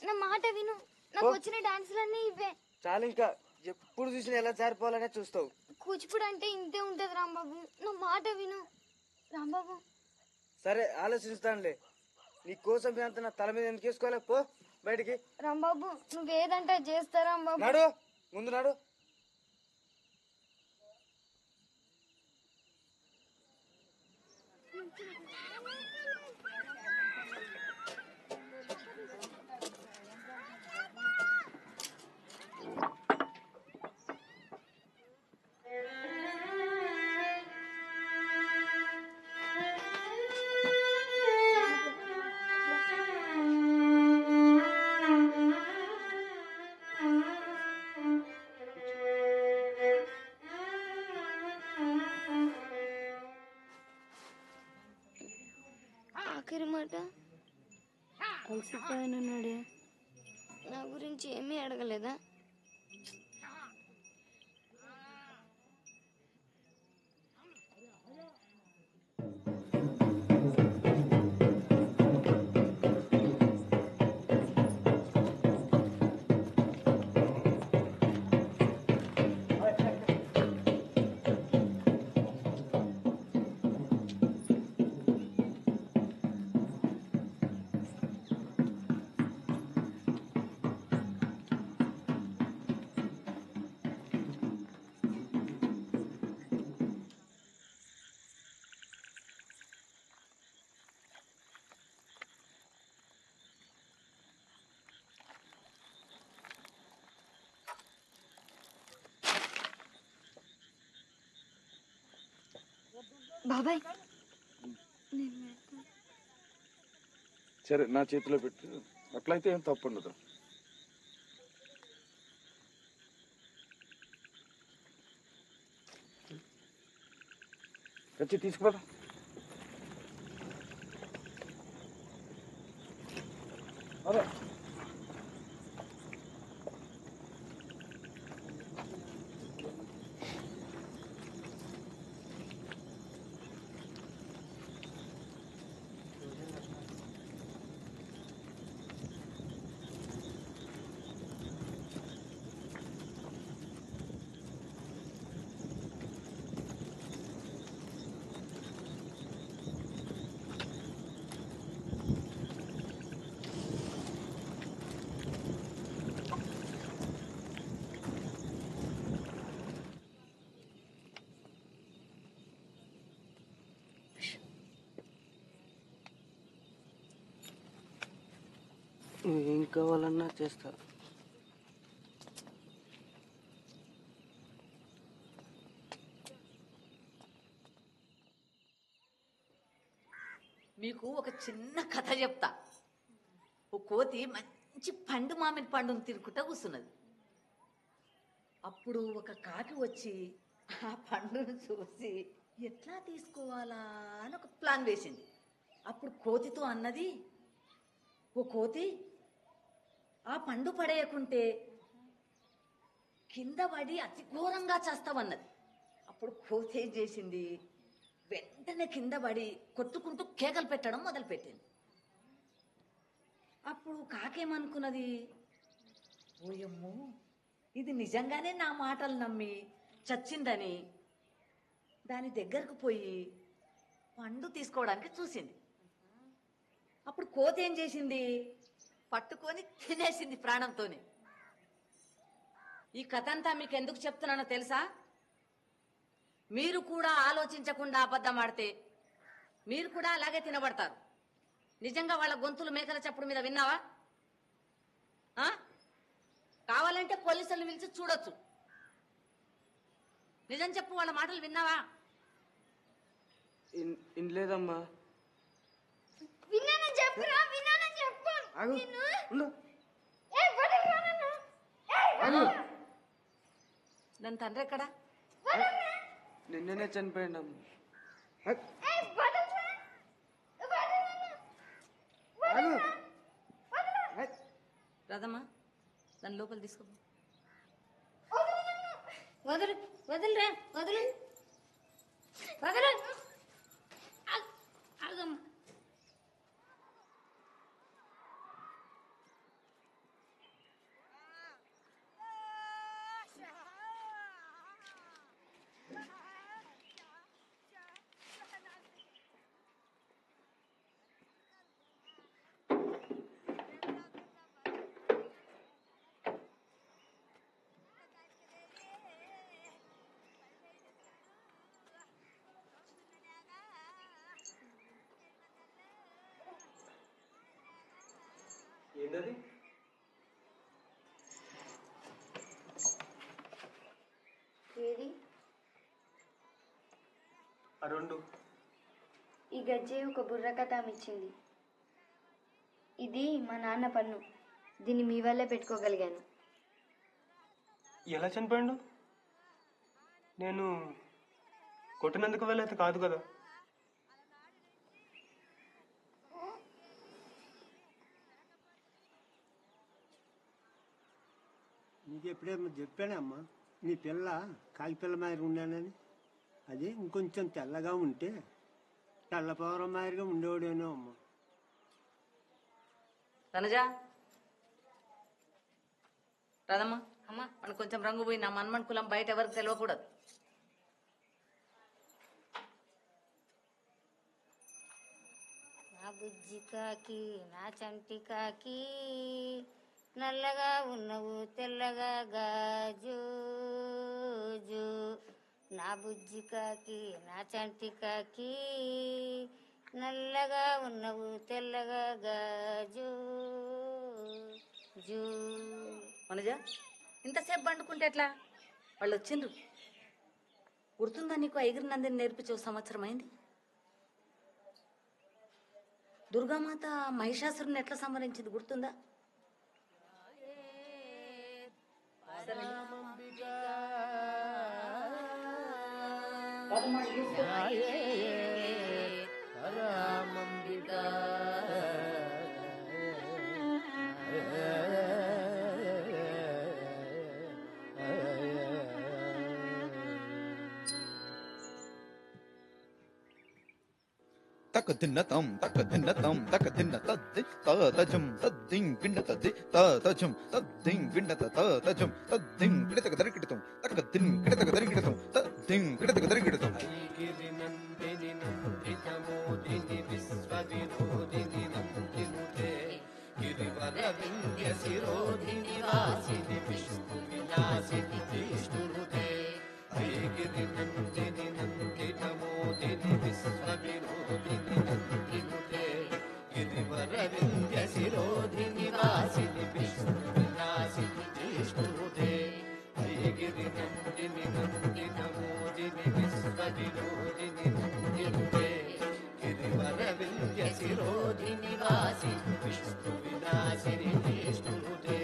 నా మాట విను. నాకు వచ్చిన డాన్సులన్నీ ఇవే. చాలు, ఇంకా ఎప్పుడు చూసినా ఎలా జారిపోవాలనే చూస్తావు. కూచిపూడి అంటే ఇంతే ఉంటది రాంబాబు. నా మాట విను రాంబాబు. సరే, ఆలోచిస్తానులే. నీ కోసం అంత నా తల మీద ఎందుకు వేసుకోవాలి? పో బయటికి. రాంబాబు నువ్వేదంటే చేస్తా రాంబాబు. నడు, ముందు నడు. ఆఖరి మాట అలసిపోయానన్నాడే. నా గురించి ఏమీ అడగలేదా? బాబాయ్ సరే, నా చేతిలో పెట్టు. అట్లయితే ఏం తప్పు ఉండదు. వచ్చి తీసుకుపోదా. అదే కావాలన్నా చేస్తా. మీకు ఒక చిన్న కథ చెప్తా. ఓ కోతి మంచి పండు మామిడి పండును తినుకుంటా కూర్చున్నది. అప్పుడు ఒక కాకి వచ్చి ఆ పండును చూసి ఎట్లా తీసుకోవాలా అని ఒక ప్లాన్ వేసింది. అప్పుడు కోతితో అన్నది, ఓ కోతి, ఆ పండు పడేయకుంటే కింద పడి అతి ఘోరంగా చేస్తావన్నది. అప్పుడు కోతి ఏం చేసింది, వెంటనే కింద పడి కొట్టుకుంటూ కేకలు పెట్టడం మొదలుపెట్టింది. అప్పుడు కాకేమనుకున్నది, ఓయమ్మో ఇది నిజంగానే నా మాటలు నమ్మి చచ్చిందని దాని దగ్గరకు పోయి పండు తీసుకోవడానికి చూసింది. అప్పుడు కోతి ఏం చేసింది, పట్టుకొని తినేసింది ప్రాణంతోనే. ఈ కథ అంతా మీకు ఎందుకు చెప్తున్నానో తెలుసా? మీరు కూడా ఆలోచించకుండా అబద్ధం ఆడితే మీరు కూడా అలాగే తినబడతారు. నిజంగా వాళ్ళ గొంతులు మేకల చప్పుడు మీద విన్నావా? కావాలంటే పోలీసులను పిలిచి చూడొచ్చు. నిజం చెప్పు, వాళ్ళ మాటలు విన్నావా? ఇన్లేదమ్మా. విన్నానని చెప్పురా, విన్నానని చెప్పు. ఆగు, ఉండు. దాని తండ్రి ఎక్కడా? నిన్ననే చనిపోయిందమ్మా. రాదమ్మా, దాని లోపల తీసుకో. వదులు వదులురా, వదులు వదులు. ఆగమ్మా. ఏంటది? ఏది? ఆ రెండు. ఈ గజ్జే ఒక బుర్ర కథ ఇచ్చింది. ఇది మా నాన్న పన్ను. దీన్ని మీ వల్లే పెట్టుకోగలిగాను. ఎలా చనిపోయాడు? నేను కొట్టినందుకు వెళ్ళైతే కాదు కదా. నీకు ఎప్పుడేమో చెప్పానమ్మా, నీ పిల్ల కాకి పిల్ల మాదిరి ఉన్నానని. అది ఇంకొంచెం తెల్లగా ఉంటే తెల్లపవరం మాదిరిగా ఉండేవాడేనో అమ్మ. తనజా, రాదమ్మా. అమ్మా, మనకు కొంచెం రంగు పోయి నా మన్మన్ కులం బయట ఎవరికి తెలియకూడదు. నా బుజ్జి కాకి, నా చంటి కాకి, నల్లగా ఉన్నవు తెల్లగా గాజు. నా బుజ్జి కాకి, నా చంటి కాకి, నల్లగా ఉన్నవు తెల్లగా గాజు. మనజా, ఇంతసేపు పండుకుంటే ఎట్లా? వాళ్ళు వచ్చిండ్రు. గుర్తుందా నీకు? ఐగిరి నందిని నేర్పించే సంవత్సరం అయింది. దుర్గామాత మహిషాసురుని ఎట్లా సంహరించింది గుర్తుందా? తక దిన్న తం తక దిన్న తం తక దిన్న తద్ది తజం తద్దిం గిండ తద్ది తజం తద్దిం గిండ తజం తద్దిం గిడతక దరికిడతం తక దిన్ గిడతక దరికిడతం తద్దిం గిడతక దరికిడతం ఐగిరి నందిని నందితమోదిని విశ్వవినోదిని నందినుతే గిరివర వింధ్య శిరోధిని వాసిని విష్ణు విలాసిని విష్ణునుతే ఐగిరి నందిని నందితమోదిని విశ్వవినోదిని నందినుతే గిరివర వింధ్య శిరోధి నివాసిని విష్ణు విలాసిని జిష్ణుతే గిరి నందిని నందిన మోదిని విశ్వ వినోదిని నందినుతే గిరివర వింధ్య శిరోధి నివాసిని విష్ణు విలాసిని జిష్ణుతే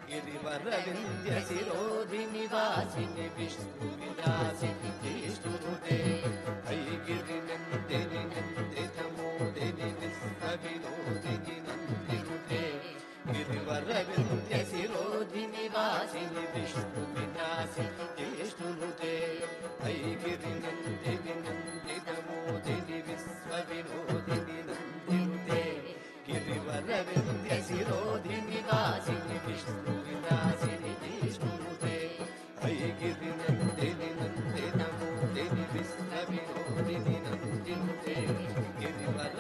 గిరివరవింధ్య శిరోధి నివాసిని విష్ణు విలాసిని జిష్ణుతే గిరి నందిని నందిత మోదిని విశ్వ వినోదిని నందినుతే గిరివరవింధ్య శిరోధి నివాసిని విష్ణు విలాసిని జిష్ణుతే గిరి నందిని నందిత మోదిని విశ్వ వినోదిని నందినుతే గిరివరవింధ్య శిరోధి నివాసిని విష్ణు విలాసిని జిష్ణుతే గిరి నందిని నందిత మోదిని విశ్వ వినోదిని నందినుతే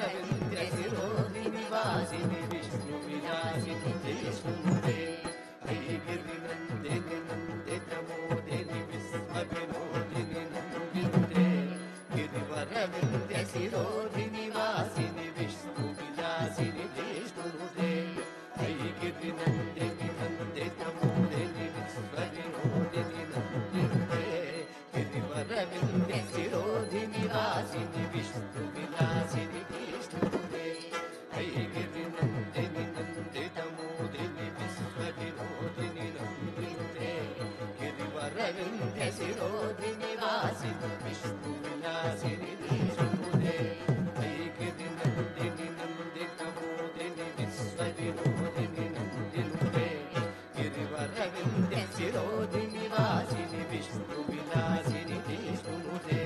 గిరివరవింధ్య శిరోధి నివాసిని విష్ణు విలాసిని జిష్ణుతే గిరి నందిని నందిత మోదిని విశ్వ వినోదిని నందినుతే గిరివరవింధ్య శిరోధి నివాసిని విష్ణు విలాసిని జిష్ణుతే గిరి నందిని నందిత మోదిని విశ్వ వినోదిని నందినుతే గిరివరవింధ్య శిరోధి నివాసిని విష్ణు విలాసిని జిష్ణుతే గిరి నందిని నందిత మోదిని విశ్వ వినోదిని నందినుతే గిరివరవింధ్య శిరోధి నివాసిని విష్ణు విలాసిని జిష్ణుతే గిరి నందిని నందిత మోదిని విశ్వ వినోదిని నందినుతే గిరివరవింధ్య శిరోధి నివాసిని విష్ణు విలాసిని జిష్ణుతే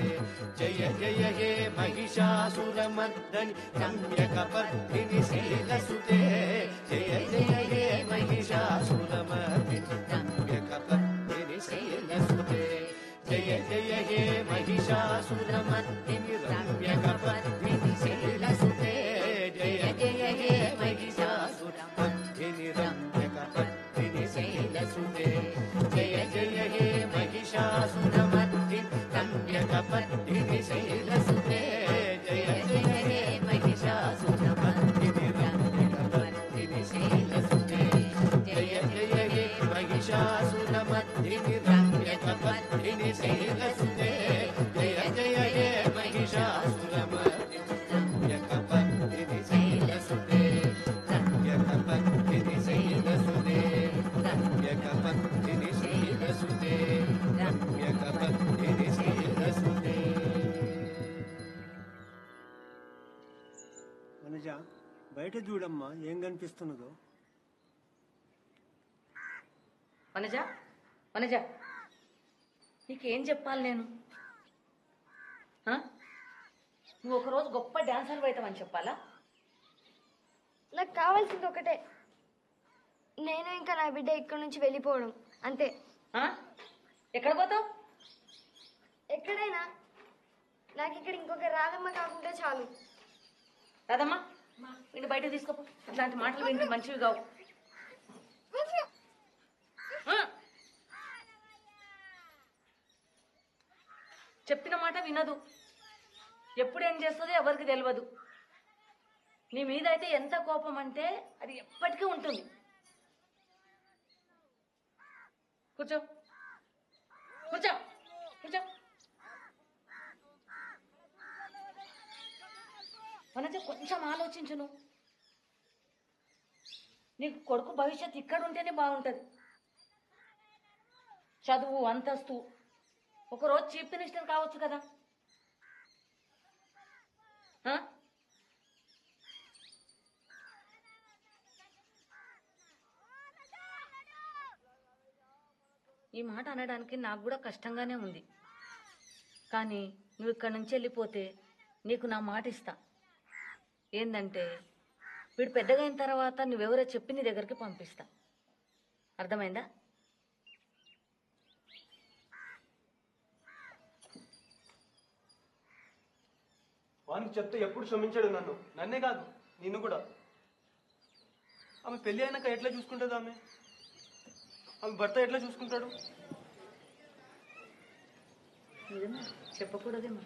జయ జయ హే మహిషాసురమర్దని రమ్యకపర్దిని శైలసుతే జయ జయ హే మహిషాసురమర్దిని రమ్యకపర్దిని శైలసుతే జయ జయ హే మహిషాసురమర్దిని రమ్యకపర్దిని శైలసుతే జయ జయ హే మహిషాసురమర్దిని రమ్యకపర్దిని శైలసుతే జయ జయ హే మహిషాసురమర్దిని రమ్యకపర్దిని శైలసుతే జయ జయ హే మహిషాసురమర్దిని రమ్యకపర్దిని శైలసుతే జయ జయ హే మహిషాసురమర్దిని రమ్యకపర్దిని శైలసుతే జయ జయ హే మహిషాసురమర్దిని రమ్యకపర్దిని శైలసుతే రమ్యకపర్దిని శైలసుతే రమ్యకపర్దిని శైలసుతే రమ్యకపర్దిని శైలసుతే. వనజ బయట చూడమ్మా ఏం కనిపిస్తున్నదో. వనజ వనజ నీకేం చెప్పాలి నేను? నువ్వు ఒకరోజు గొప్ప డాన్సర్ అవుతావని చెప్పాలా? నాకు కావాల్సింది ఒకటే, నేను ఇంకా నా బిడ్డ ఇక్కడి నుంచి వెళ్ళిపోవడం అంతే. ఎక్కడ పోతావు? ఎక్కడైనా నాకు ఇక్కడ ఇంకొక రాధమ్మ కాకుండా చాలు. రాదమ్మా వీడిని బయట తీసుకోపో. ఇట్లాంటి మాటలు వింటే మంచివి కావు. చెప్పిన మాట వినదు. ఎప్పుడు ఏం చేస్తుందో ఎవరికి తెలియదు. నీ మీద అయితే ఎంత కోపం అంటే అది ఎప్పటికీ ఉంటుంది. కూర్చో కూర్చో కూర్చో. వనజ కొంచెం ఆలోచించును. నీకు కొడుకు భవిష్యత్తు ఇక్కడ ఉంటేనే బాగుంటుంది. చదువు అంతస్తు, ఒకరోజు చీఫ్ మినిస్టర్ కావచ్చు కదా. ఈ మాట అనడానికి నాకు కూడా కష్టంగానే ఉంది. కానీ నువ్వు ఇక్కడి నుంచి వెళ్ళిపోతే నీకు నా మాట ఇస్తా. ఏందంటే వీడు పెద్దగా అయిన తర్వాత నువ్వెవరో చెప్పి నీ దగ్గరికి పంపిస్తా. అర్థమైందా? వానికి చెప్తే ఎప్పుడు క్షమించాడు నన్నే కాదు నిన్ను కూడా. ఆమె పెళ్ళి అయినాక ఎట్లా చూసుకుంటుంది? ఆమె భర్త ఎట్లా చూసుకుంటాడు? నిజమే, చెప్పకూడదేమో.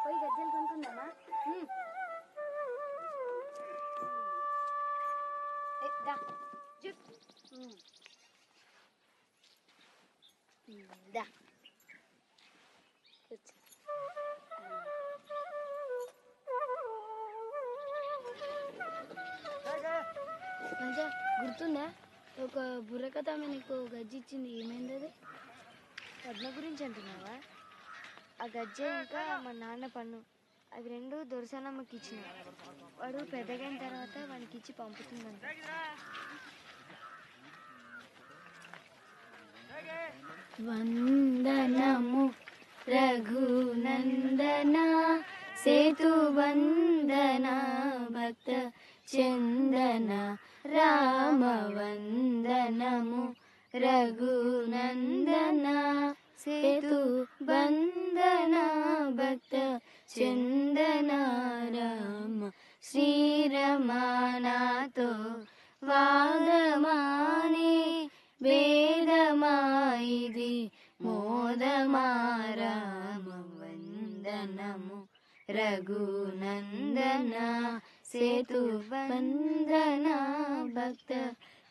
పోయి గజ్జలు కొనుక్కుందామా? దా దా మంచిగా గుర్తుందా? ఒక బుర్రకథ ఆమె నీకు గజ్జి ఇచ్చింది, ఏమైంది అది? పద్మ గురించి అంటున్నావా? ఆ గజ్జె ఇంకా మా నాన్న పన్ను అవి రెండు దొరసానమ్మకి ఇచ్చిన. వాడు పెద్దగైన తర్వాత వానికి ఇచ్చి పంపుతుందంట. వందనము రఘునందన సేతు వందన భక్త చందన రామ వందనము రఘునందన సేతు బంధన భక్త చందన రామ శ్రీరమానాతో వాదమానే వేదమాయిది మోదమా రామ వందనము రఘునందన సేతు వందన భక్త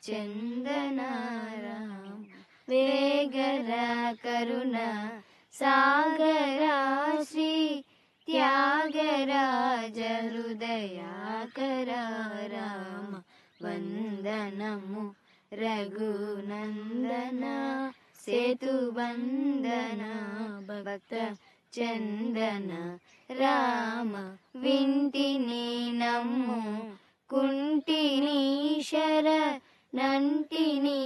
చందన రామ వేగర కరుణ సాగరా శ్రీ త్యాగరాజ హృదయాకర రామ వందనము రఘునందన సేతు బంధన భక్త చందన రామ వింటిని నమ్ము కుంటిని శర నంటిని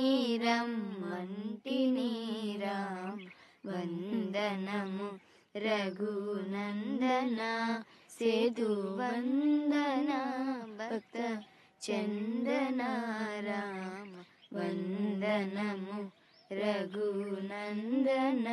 రమ్మంటిని రామ వందనము రఘునందన సేతు వందన భక్త చందన రామ వందనము రఘునందన.